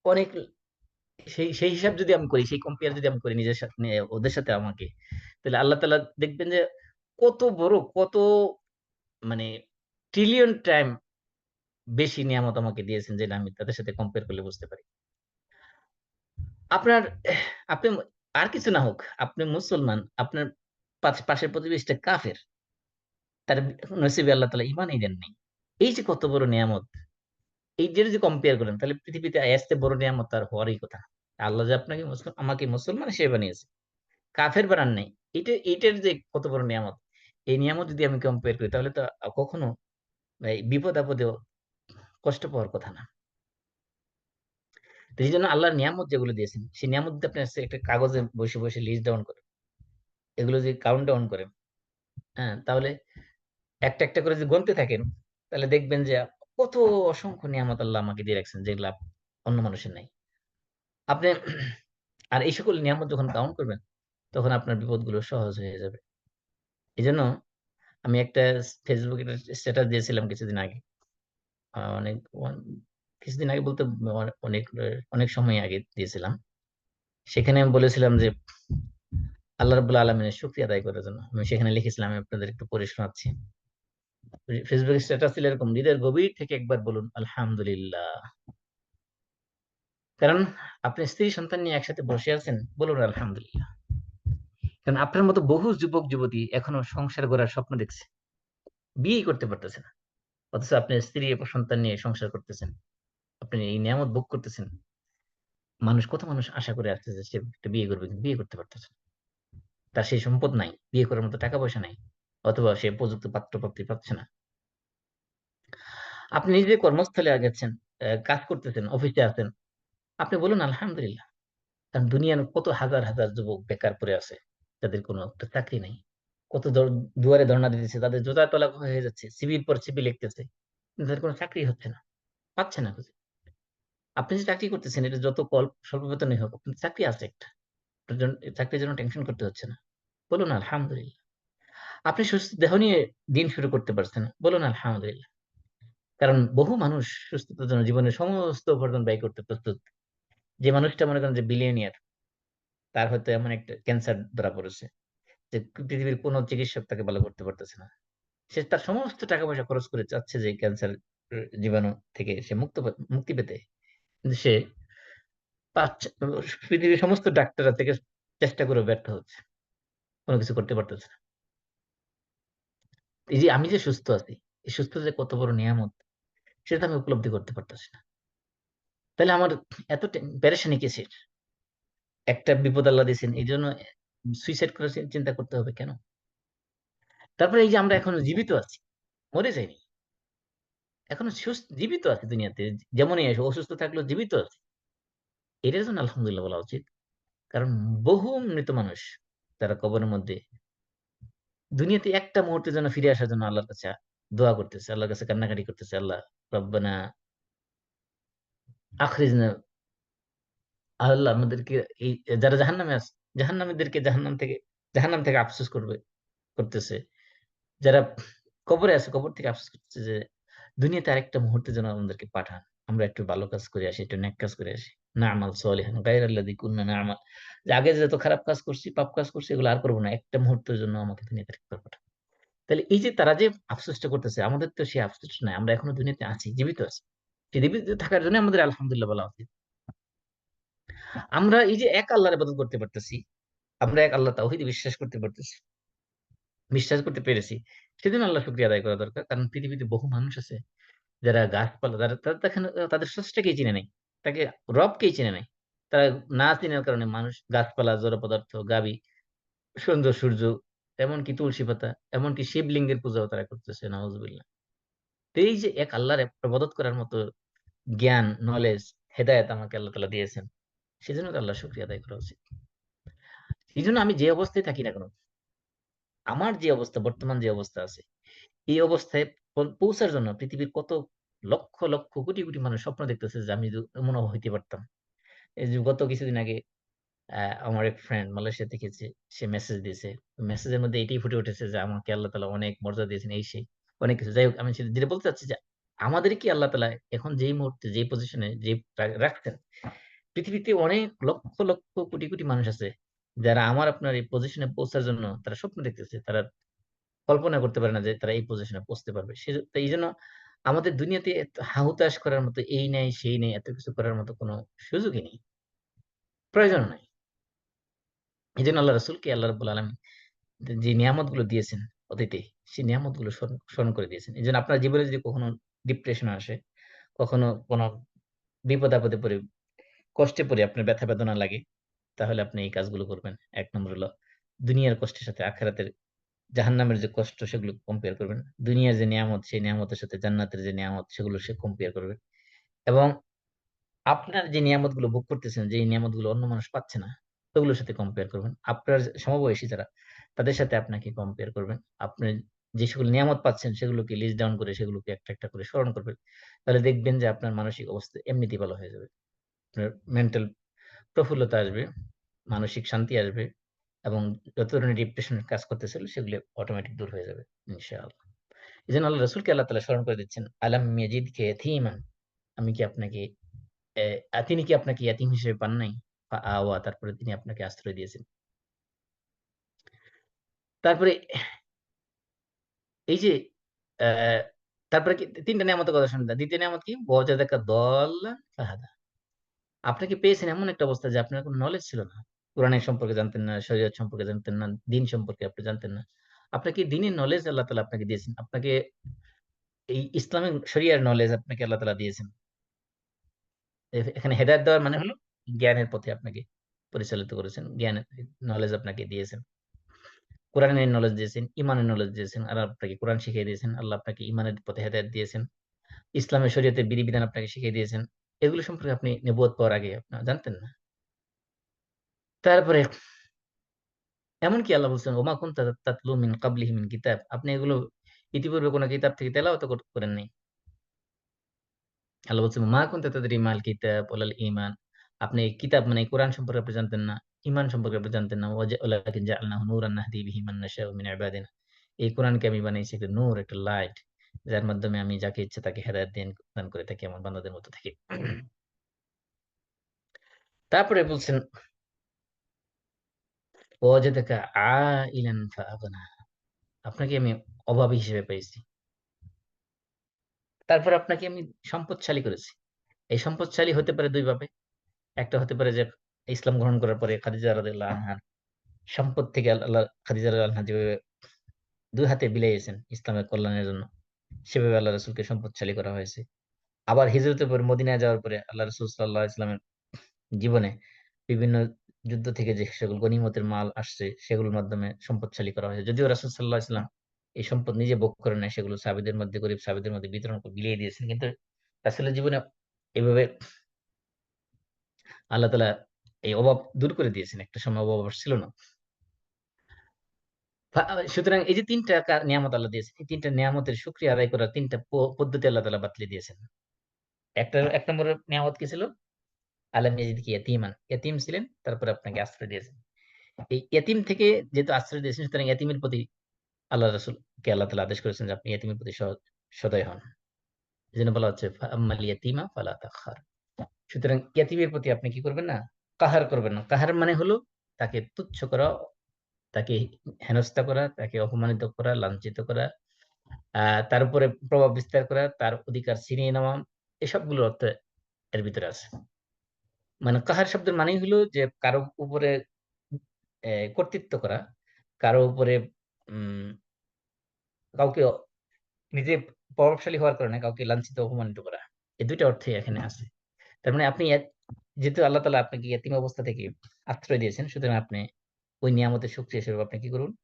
অনেক, সেই সেই হিসাব যদি আমি করি, সেই কম্পেয়ার যদি আমি করি নিজের সাথে, ওদের সাথে আমাকে, তাহলে আল্লাহ তাআলা দেখবেন যে কত বড়, কত মানে ট্রিলিয়ন টাইম বেশি নিয়ামত আমাকে দিয়েছেন, যেটা আমি তাদের সাথে কম্পেয়ার করলে বুঝতে পারি। আপনার আপনি আর কিছু না হোক, আপনি মুসলমান, আপনার পাশের প্রতিবেশীটা কাফের, তার নসিবে আল্লাহ তাআলা ঈমানই দেন নাই। এই যে কত বড় নিয়ামত, এই যে যদি কম্পেয়ার করেন, তাহলে পৃথিবীতে এর চেয়ে বড় নিয়ামত আর হওয়ারই কথা না। আল্লাহ যে আপনাকে আমাকে মুসলমান হিসেবে বানিয়েছে, কাফের বানান নাই। এইটার যে কত বড় নিয়ামত, এই নিয়ামত যদি আমি কম্পেয়ার করি, তাহলে তো কখনো এই বিপদ আপদেও কষ্ট পাওয়ার কথা না। তো এই জন্য আল্লাহর নিয়ামত যেগুলো দিয়েছেন, সেই নিয়ামত যদি আপনি একটা কাগজে বসে বসে লিস্ট ডাউন করেন, এগুলো যদি কাউন্ট ডাউন করেন, হ্যাঁ, তাহলে একটা একটা করে যদি গুনতে থাকেন, তাহলে দেখবেন যে কত অসংখ্য নিয়ামত আল্লাহ আমাকে দিয়ে রাখছেন, যেগুলো অন্য মানুষের নাই। আপনি আর এই সকল নিয়ামত যখন কাউন্ট করবেন, তখন আপনার বিপদগুলো সহজ হয়ে যাবে। এই জন্য আমি একটা ফেসবুকে স্ট্যাটাস দিয়েছিলাম কিছুদিন আগে, অনেক কিছুদিন আগে বলতে অনেক অনেক সময় আগে দিয়েছিলাম। সেখানে আমি বলেছিলাম যে আল্লাহ রাব্বুল আলামিনের শুকরিয়া আদায় করার জন্য। আমি সেখানে লিখেছিলাম, আমি আপনাদের একটু পড়ে শোনাচ্ছি। ফেসবুক স্ট্যাটাস ছিল এরকম: হৃদয়ের গভীর থেকে একবার বলুন আলহামদুলিল্লাহ। কারণ আপনি স্ত্রী সন্তান নিয়ে একসাথে বসে আছেন, বলুন আলহামদুলিল্লাহ। কারণ আপনার মতো বহু যুবক যুবতী এখনো সংসার গড়ার স্বপ্ন দেখছে, বিয়েই করতে পারতেছে না। অথচ আপনি স্ত্রী এবং সন্তান নিয়ে সংসার করতেছেন, আপনি এই নিয়ামত ভোগ করতেছেন। কত মানুষ আশা করে আসছে যে সে একটা বিয়ে করবে, কিন্তু বিয়ে করতে পারতেছে না। তার সেই সম্পদ নাই, বিয়ে করার মতো টাকা পয়সা নাই, অথবা সে উপযুক্ত পাত্রপাত্রী পাচ্ছে না। আপনি নিজে কর্মস্থলে গেছেন, কাজ করতেছেন, অফিসে আছেন, আপনি বলুন আলহামদুলিল্লাহ। কারণ দুনিয়ার কত হাজার হাজার যুবক বেকার পড়ে আছে, যাদের কোনো একটা চাকরি নাই। কত দুয়ারে ধর্ণা দিতেছে, তাদের জোতার তলা হয়ে যাচ্ছে, সিভির পর সিভি লিখতেছে, কিন্তু তাদের কোনো চাকরি হচ্ছে না, পাচ্ছে না খুঁজে। আপনি যে চাকরি করতেছেন, এটা যত স্বল্প বেতনই হোক, আপনার চাকরি আছে একটা, আপনার চাকরির জন্য টেনশন করতে হচ্ছে না, বলুন আলহামদুলিল্লাহ। আপনি সুস্থ দেহ নিয়ে দিন শুরু করতে পারছেন, বলুন আলহামদুলিল্লাহ। কারণ বহু মানুষ সুস্থতার জন্য জীবনের সমস্ত উপার্জন ব্যয় করতে প্রস্তুত। যে মানুষটা মনে করেন যে বিলিয়নিয়ার, তার হয়তো এমন একটা ক্যান্সার ধরা পড়েছে যে পৃথিবীর কোনো চিকিৎসক তাকে ভালো করতে পারতেছে না। সে তার সমস্ত টাকা পয়সা খরচ করে চাচ্ছে যে ক্যান্সার জীবাণু থেকে সে মুক্তি পেতে, কিন্তু সে পাচ্ছে, পৃথিবীর সমস্ত ডাক্তাররা থেকে চেষ্টা করে ব্যর্থ হচ্ছে, কোনো কিছু করতে পারতেছে না। এই যে আমি যে সুস্থ আছি, এই সুস্থতা যে কত বড় নিয়ামত, সেটা তো আমি উপলব্ধি করতে পারতেছি না। তাহলে আমার এত পেরেশানি কিসের? একটা বিপদ আল্লাহ দিয়েছেন, এই জন্য সুইসাইড করার চিন্তা করতে হবে কেন? তারপরে এই যে আমরা এখনো জীবিত আছি, মরে যাইনি, এখনো জীবিত আছি দুনিয়াতে, যেমনই আসে, অসুস্থ থাকলেও জীবিত আছি, এটার জন্য আলহামদুলিল্লাহ বলা উচিত। কারণ বহু মৃত মানুষ, তারা কবরের মধ্যে দুনিয়াতে একটা মুহূর্তের জন্য ফিরে আসার জন্য আল্লাহর কাছে দোয়া করতেছে, আল্লাহর কাছে কান্নাকাটি করতেছে, আল্লাহ রব্বানা আখরিজনা, আল্লাহ আমাদেরকে, এই যারা জাহান্নামে আছে, জাহান্নামীদেরকে জাহান্নাম থেকে আফসোস করতেছে, যারা কবরে আছে, কবর থেকে আফসোস করতেছে যে দুনিয়াতে আরেকটা মুহূর্তের জন্য আমাদেরকে পাঠান, আমরা একটু ভালো কাজ করে আসি, একটু নেক কাজ করে আসি। না'মাল সলিহান গায়রাল্লাযী কুন্না না'মাল, যে আগে যত খারাপ কাজ করছি, পাপ কাজ করছি, এগুলো আর করব না, একটা মুহূর্তের জন্য আমাকে দুনিয়াতে একবার পাঠান। তাহলে এই যে তারা যে আফসোসটা করতেছে, আমাদের তো সেই আফসোস নাই, আমরা এখনো দুনিয়াতে আছি, জীবিত আছি। জীবিত থাকার জন্য আমাদের আলহামদুলিল্লাহ বলা উচিত। আমরা এই যে এক আল্লাহর ইবাদত করতে পারতেছি, আমরা এক আল্লাহ তাওহীদে বিশ্বাস করতে পারতেছি, বিশ্বাস করতে পেরেছি, সেজন্য আল্লাহ শুকরিয়া আদায় করা দরকার। কারণ পৃথিবীতে বহু মানুষ আছে যারা গাছপালা, যারা তাদের স্রষ্টাকেই চিনে নাই, তাকে রবকেই চিনে নাই। তারা না চিনার কারণে মানুষ গাছপালা, জড় পদার্থ, গাবি, সুন্দর সূর্য, এমনকি তুলসী পাতা, এমনকি শিবলিঙ্গের পূজাও তারা করতেছে, নাউজুবিল্লাহ। তো এই যে এক আল্লাহর ইবাদত করার মতো জ্ঞান, নলেজ, হেদায়েত আমাকে আল্লাহ তাআলা দিয়েছেন, সেজন্য তো আল্লাহর শুকরিয়া আদায় করা উচিত। এইজন্য আমি যে অবস্থায় থাকি না কেন, আমার যে অবস্থা, বর্তমান যে অবস্থা আছে, এই অবস্থায় পৌঁছার জন্য পৃথিবীর কত লক্ষ লক্ষ কোটি কোটি মানুষ স্বপ্ন দেখতেছে যে আমি যদি এমন হইতে পারতাম। এই যে গত কিছুদিন আগে আমার এক ফ্রেন্ড মালয়েশিয়া থেকে সে মেসেজ দিয়েছে। মেসেজের মধ্যে এটাই ফুটে উঠেছে যে আমাকে আল্লাহ তাআলা অনেক মর্যাদা দিয়েছেন, এই সেই অনেক কিছু। যাই হোক, আমি যেটা বলতে চাচ্ছি যে আমাদেরকে আল্লাহ তাআলা এখন যেই মুহূর্তে যেই পজিশনে যে রাখছেন, পৃথিবীতে অনেক লক্ষ লক্ষ কোটি কোটি মানুষ আছে যারা আমার আপনার এই পজিশনে পৌঁছার জন্য তারা স্বপ্ন দেখতেছে। তারা কল্পনা করতে পারে না যে তারা এই পজিশনে পৌঁছতে পারবে। তো এই জন্য আমাদের দুনিয়াতে এত হাহুতাশ করার মতো, এই নেই সেই নেই, এত কিছু করার মতো কোনো সুযোগই নেই, প্রয়োজন নাই। এই জন্য আল্লাহ রসুলকে আল্লাহ রাব্বুল আলামিন যে নিয়ামত গুলো দিয়েছেন অতীতে, সেই নিয়ামত গুলো স্মরণ করে দিয়েছেন। এই জন্য আপনার জীবনে যদি কখনো ডিপ্রেশন আসে, কখনো কোনো বিপদ আপদে পড়ে, কষ্টে পড়ে আপনার ব্যথা বেদনা লাগে, তাহলে আপনি এই কাজগুলো করবেন। এক নম্বর হলো দুনিয়ার কষ্টের সাথে আখিরাতের জাহান্নামের যে কষ্ট সেগুলো কম্পেয়ার করবেন। দুনিয়ার যে নিয়ামত, সেই নিয়ামতের সাথে জান্নাতের যে নিয়ামত সেগুলো সে কম্পেয়ার করবে। এবং আপনার যে নিয়ামতগুলো ভোগ করতেছেন, যে নিয়ামতগুলো অন্য মানুষ পাচ্ছে না, ওগুলোর সাথে কম্পেয়ার করবেন। আপনার সমবয়সী যারা, তাদের সাথে আপনাকে কম্পেয়ার করবেন। আপনি যে সকল নিয়ামত পাচ্ছেন সেগুলোকে লিস্ট ডাউন করে সেগুলোকে একটা একটা করে স্মরণ করবেন। তাহলে দেখবেন যে আপনার মানসিক অবস্থা এমনিতেই ভালো হয়ে যাবে। আপনার মেন্টাল প্রফুল্লতা আসবে, মানসিক শান্তি আসবে এবং যত ধরনের ডিপ্রেশন কাজ করতেছিল সেগুলো অটোমেটিক দূর হয়ে যাবে ইনশাআল্লাহ। এজন্য আল্লাহ রাসূলকে আল্লাহ তাআলা স্মরণ করে দিচ্ছেন, আলাম ইয়াজিদকা ইয়াতীমান, আমি কি আপনাকে তিনি কি আপনাকে ইয়াতীম হিসেবে পান নাই? ফাআওয়া, তারপরে তিনি আপনাকে আশ্রয় দিয়েছেন। তারপরে এই যে অ্যা তারপরে কি ৩ টা নিয়ামতের কথা শুনলেন। ২য় নিয়ামত কি? ওয়াজাদাকা দাল্লান ফাহাদা। আপনাকে পেয়েছেন এমন একটা অবস্থা যে আপনার কোন নলেজ ছিল না। কোরআনের সম্পর্কে জানতেন না, শরিয়ত সম্পর্কে জানতেন না, দ্বীন সম্পর্কে আপনি জানতেন না। আপনাকে দ্বীনের নলেজ আল্লাহ তাআলা আপনাকে দিয়েছেন। আপনাকে এই ইসলামিক শরিয়ার নলেজ আপনাকে আল্লাহ তাআলা দিয়েছেন। এখানে হেদায়েত দেওয়ার মানে হলো জ্ঞানের পথে আপনাকে পরিচালিত করেছেন। জ্ঞানের নলেজ আপনাকে দিয়েছেন। কোরআনের নলেজ দিয়েছেন, ইমানের নলেজ দিয়েছেন। আর আপনাকে কোরআন শিখিয়ে দিয়েছেন। আল্লাহ আপনাকে ইমানের পথে হেদায়েত দিয়েছেন। ইসলামের শরীয়তের বিধি-বিধান আপনাকে শিখিয়ে দিয়েছেন। এগুলো সম্পর্কে আপনি নবুয়ত পাওয়ার আগে আপনারা জানতেন না। তারপরে এমনকি আল্লাহ বলছেন, "ওমা কুনতা তাতলু মিন ক্বাবলিহি মিন কিতাব।" আপনি এগুলো ইতিপূর্বে কোন কিতাব থেকে তেলাওয়াত করেন নাই। আল্লাহ বলছেন, "মা কুনতা তাদরি মাল কিতাব ওয়ালাল ঈমান।" আপনি কিতাব মানে কোরআন সম্পর্কে আপনি জানতেন না। ঈমান সম্পর্কে আপনি জানতেন না। ওয়ালাকিন জাআলনাহু নূরান নাহদি বিহি মান নাশাউ মিন ইবাদিনা। এই কোরআনকে আমি বানিয়েছি একটা নূর, একটা লাইট, যার মাধ্যমে আমি যাকে ইচ্ছা তাকে হেদায়েত দান করে থাকি আমার বান্দাদের মধ্য থেকে। তারপরে বলছেন, "ওয়াজাদাকা আইলান ফাআগনা।" আপনাকে আমি অভাবী হিসেবে পেয়েছি। তারপর আপনাকে আমি সম্পদশালী করেছি। এই সম্পদশালী হতে পারে ২ ভাবে। একটা হতে পারে যে ইসলাম গ্রহণ করার পরে খাদিজা রাদিয়াল্লাহু আনহার সম্পদ থেকে আল্লাহ খাদিজা রাদিয়াল্লাহু আনহা যেভাবে ২ হাতে বিলাইয়েছেন ইসলামের কল্যাণের জন্য, সেভাবে আল্লাহ রাসূলকে সম্পদশালী করা হয়েছে। আবার হিজরতের পর মদিনায় যাওয়ার পরে আল্লাহ রাসূল সাল্লাল্লাহু আলাইহি ওয়াসাল্লামের জীবনে বিভিন্ন যুদ্ধ থেকে যে সকল গনিমতের মাল আসছে সেগুলোর মাধ্যমে সম্পদশালী করা হয়েছে। যদিও রাসূল সাল্লাল্লাহু আলাইহি ওয়াসাল্লাম এই সম্পদ নিজে ভোগ করেন নাই, সেগুলো সাহাবীদের মধ্যে, গরিব সাহাবীদের মধ্যে বিতরণ করে বিলিয়ে দিয়েছেন। কিন্তু রাসূলের জীবনে এভাবে আল্লাহ তাআলা এই অভাব দূর করে দিয়েছেন। একটা সময় অভাব ছিল না। সুতরাং এই যে ৩ টা নিয়ামত আল্লাহ দিয়েছেন। এই ৩ টা নিয়ামতের শুকরিয়া আদায় করার ৩ টা পদ্ধতি আল্লাহ তাআলা বাতলে দিয়েছেন। ১ নম্বরের নিয়ামত কি ছিল? আলাম ইয়াজিদকা ইয়াতীমান। এতিম ছিলেন, তারপরে আপনাকে আশ্রয় দিয়েছেন। এই এতিম থেকে যেহেতু আশ্রয় দিয়েছেন, সুতরাং এতিমের প্রতি আল্লাহ রাসূলকে আল্লাহ তাআলা আদেশ করেছেন যে আপনি এতিমের প্রতি সদয় হন। এজন্য বলা হচ্ছে ফাআম্মাল ইয়াতীমা ফালা তাকহার। সুতরাং এতিমের প্রতি আপনি কি করবেন না? কাহার করবেন না। কাহার মানে হলো তাকে তুচ্ছ করা, তাকে হেনস্থা করা, তাকে অপমানিত করা, লাঞ্ছিত করা, আ তার উপরে প্রভাব বিস্তার করা, তার অধিকার ছিনিয়ে নেওয়া, এসবগুলোর অর্থ এর ভিতরে আছে। মানে কাহার শব্দের মানেই হলো যে কারো উপরে কর্তৃত্ব করা, কারো উপরে উম কাউকে নিজে প্রভাবশালী হওয়ার কারণে কাউকে লাঞ্ছিত, অপমানিত করা। এই ২ টা অর্থই এখানে আছে। তার মানে আপনি যেহেতু আল্লাহ তাআলা আপনাকে ইয়াতীম অবস্থা থেকে আশ্রয় দিয়েছেন, সুতরাং আপনি ওই নিয়ামতের শুকরিয়া হিসেবে আপনি কি করুন?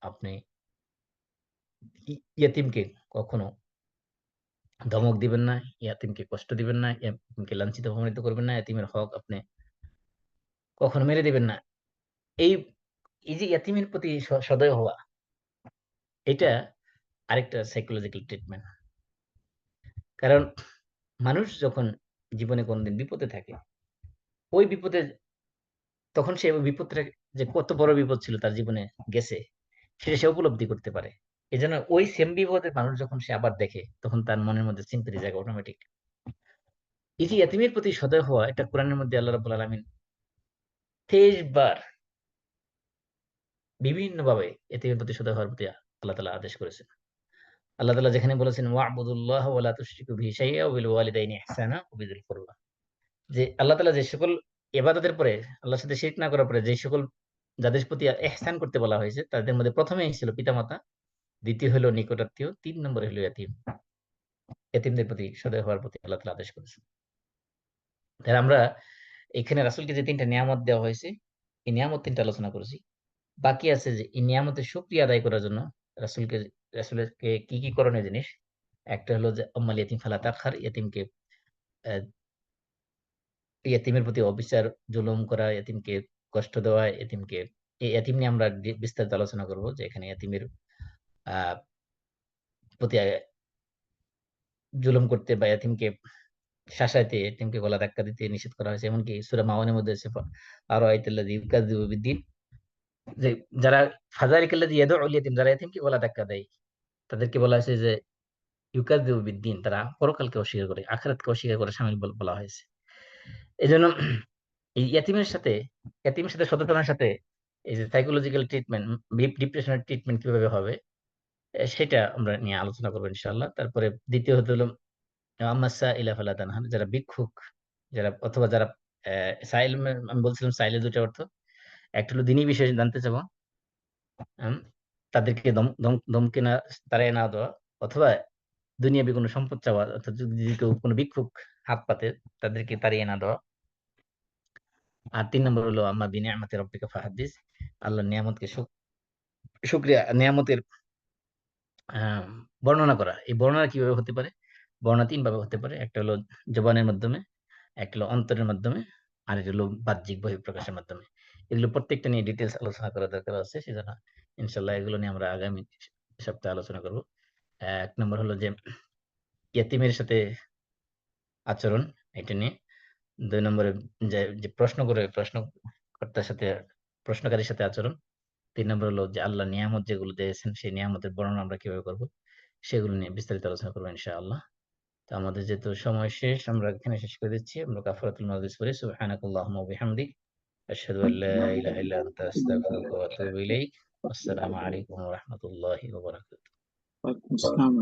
আপনি ইয়াতীমকে কখনো ধমক দিবেন না, ইয়াতীমকে কষ্ট দিবেন না, ইয়াতীমকে লাঞ্ছিত, অপমানিত করবেন না, ইয়াতীমের হক আপনি কখনো মেরে দিবেন না। এই, এই যে ইয়াতীমের প্রতি সদয় হওয়া, এটা আরেকটা সাইকোলজিক্যাল ট্রিটমেন্ট। কারণ মানুষ যখন জীবনে কোনদিন বিপদে থাকে, ওই বিপদে তখন সে ওই বিপদটা যে কত বড় বিপদ ছিল তার জীবনে গেছে সেটা সে উপলব্ধি করতে পারে। এই জন্য ওই সেম বিপদের মানুষ যখন সে আবার দেখে তখন তার মনের মধ্যে সিম্পথি জাগে অটোমেটিক। এই যে এতিমের প্রতি সদয় হওয়া, এটা কোরআনের মধ্যে আল্লাহ রাব্বুল আলামিন 23 বার বিভিন্ন ভাবে এতিমের প্রতি সদয় হওয়ার প্রতি আল্লাহ তাআলা আদেশ করেছেন। আল্লাহ তাআলা যেখানে বলেছেন ওয়া'বুদুল্লাহ ওয়া লা তুশরিকু বিহি শাইআ ওয়া বিল ওয়ালিদাইনি ইহসানা ওয়া বিযিল কুরবা, যে আল্লাহ তাআলা যে সকল ইবাদতের পরে আল্লাহর সাথে শিরক না করার পরে যে সকল যাদের প্রতি ইহসান করতে বলা হয়েছে তাদের মধ্যে প্রথমেই ছিল পিতামাতা, দ্বিতীয় হলো নিকটাত্মীয়, ৩ নম্বরে হলো এতিম। এতিমদের প্রতি সদয় হওয়ার প্রতি আল্লাহ তাআলা আদেশ করেছেন। তাহলে আমরা এখানে রাসূলকে যে ৩টা নিয়ামত দেওয়া হয়েছে, এই নিয়ামত ৩টা আলোচনা করেছি। বাকি আছে যে এই নিয়ামতের শুকরিয়া আদায় করার জন্য রাসূলকে রাসূলেরকে কি করণীয় জিনিস? একটা হলো যে আম্মাল ইয়াতিম ফালা তাকহার, ইয়াতিমকে অ্যা ইয়াতিমের প্রতি অবিচার, জুলুম করা, ইয়াতিমকে কষ্ট দেওয়া, ইয়াতিমকে এই ইয়াতিম নিয়ে আমরা বিস্তারিত আলোচনা করব যে এখানে ইয়াতিমের আ প্রতি জুলুম করতে বা ইয়াতিমকে শাসাইতে, এতিমকে গলা ধাক্কা দিতে নিষেধ করা হয়েছে। এমনকি সূরা মাউনের মধ্যে আছে আরাআইতাল্লাযী ইউকাযযিবু বিদ্দীন, যে যারা ফাযালিকাল্লাযী ইয়াদউল ইয়াতীম, যারা এতিমকে গলা ধাক্কা দেয় তাদেরকে বলা হয়েছে যে ইউকাযযিবু বিদ্দীন, তারা পরকালকে অস্বীকার করে, আখিরাতকে অস্বীকার করে শামিল বলা হয়েছে। এজন্য এই ইয়াতিমের সাথে সচেতনের সাথে এই যে সাইকোলজিক্যাল ট্রিটমেন্ট, ডিপ্রেশনের ট্রিটমেন্ট কিভাবে হবে সেটা আমরা নিয়ে আলোচনা করবো ইনশাআল্লাহ। তারপরে দ্বিতীয়ত হলো আমাসা ইলা ফালা তানহার, যারা ভিক্ষুক, যারা অথবা যারা সাইল, আমি বলছিলাম সাইলের ২ টা অর্থ। একটা হলো দ্বীনি বিষয়ে জানতে চাওয়া, আম তাদেরকে ধমকে না, তাড়াইয়া না দেওয়া, অথবা দুনিয়াবি কোনো সম্পদ চাওয়া, অর্থাৎ যদি কেউ কোনো ভিক্ষুক হাত পাতে তাদেরকে তাড়িয়ে না দেওয়া। আর ৩ নম্বর হলো আম্মা বিনিআমাতি রাব্বিকা ফাহাদ্দিস, আল্লাহর নিয়ামতকে শুকরিয়া, নিয়ামতের আ বর্ণনা করা। এই বর্ণনা কিভাবে হতে পারে? বর্ণনা ৩ ভাবে হতে পারে। একটা হলো জবানের মাধ্যমে, একটা হলো অন্তরের মাধ্যমে, আরেকটা হলো বাহ্যিক বহিঃপ্রকাশের মাধ্যমে। এগুলো প্রত্যেকটা নিয়ে ডিটেইলস আলোচনা করার দরকার আছে। সেজন্য ইনশাআল্লাহ এগুলো নিয়ে আমরা আগামী সপ্তাহে আলোচনা করব। ১ নম্বর হলো যে ইয়াতীমের সাথে আচরণ, এটা নিয়ে। ২ নম্বরে যে প্রশ্ন করে প্রশ্নকর্তার সাথে, প্রশ্নকারীর সাথে আচরণ। ৩ নম্বর হলো যে আল্লাহ নিয়ামত যেগুলো দিয়েছেন সেই নিয়ামতের বর্ণনা আমরা কিভাবে করব? সেগুলো নিয়ে বিস্তারিত আলোচনা করব ইনশাআল্লাহ। তো আমাদের যেহেতু সময় শেষ, আমরা এখানে শেষ করে দিচ্ছি। আমরা কাফারাতুল মাজলিস পড়ি। সুবহানাকাল্লাহুম্মা ওয়া বিহামদিক আশহাদু আল লা ইলাহা ইল্লা আনতা আস্তাগফিরুকা ওয়া আতুবু ইলাইক। আসসালামু আলাইকুম ওয়া রাহমাতুল্লাহি ওয়া বারাকাতুহু। ওয়ালাইকুম আসসালাম।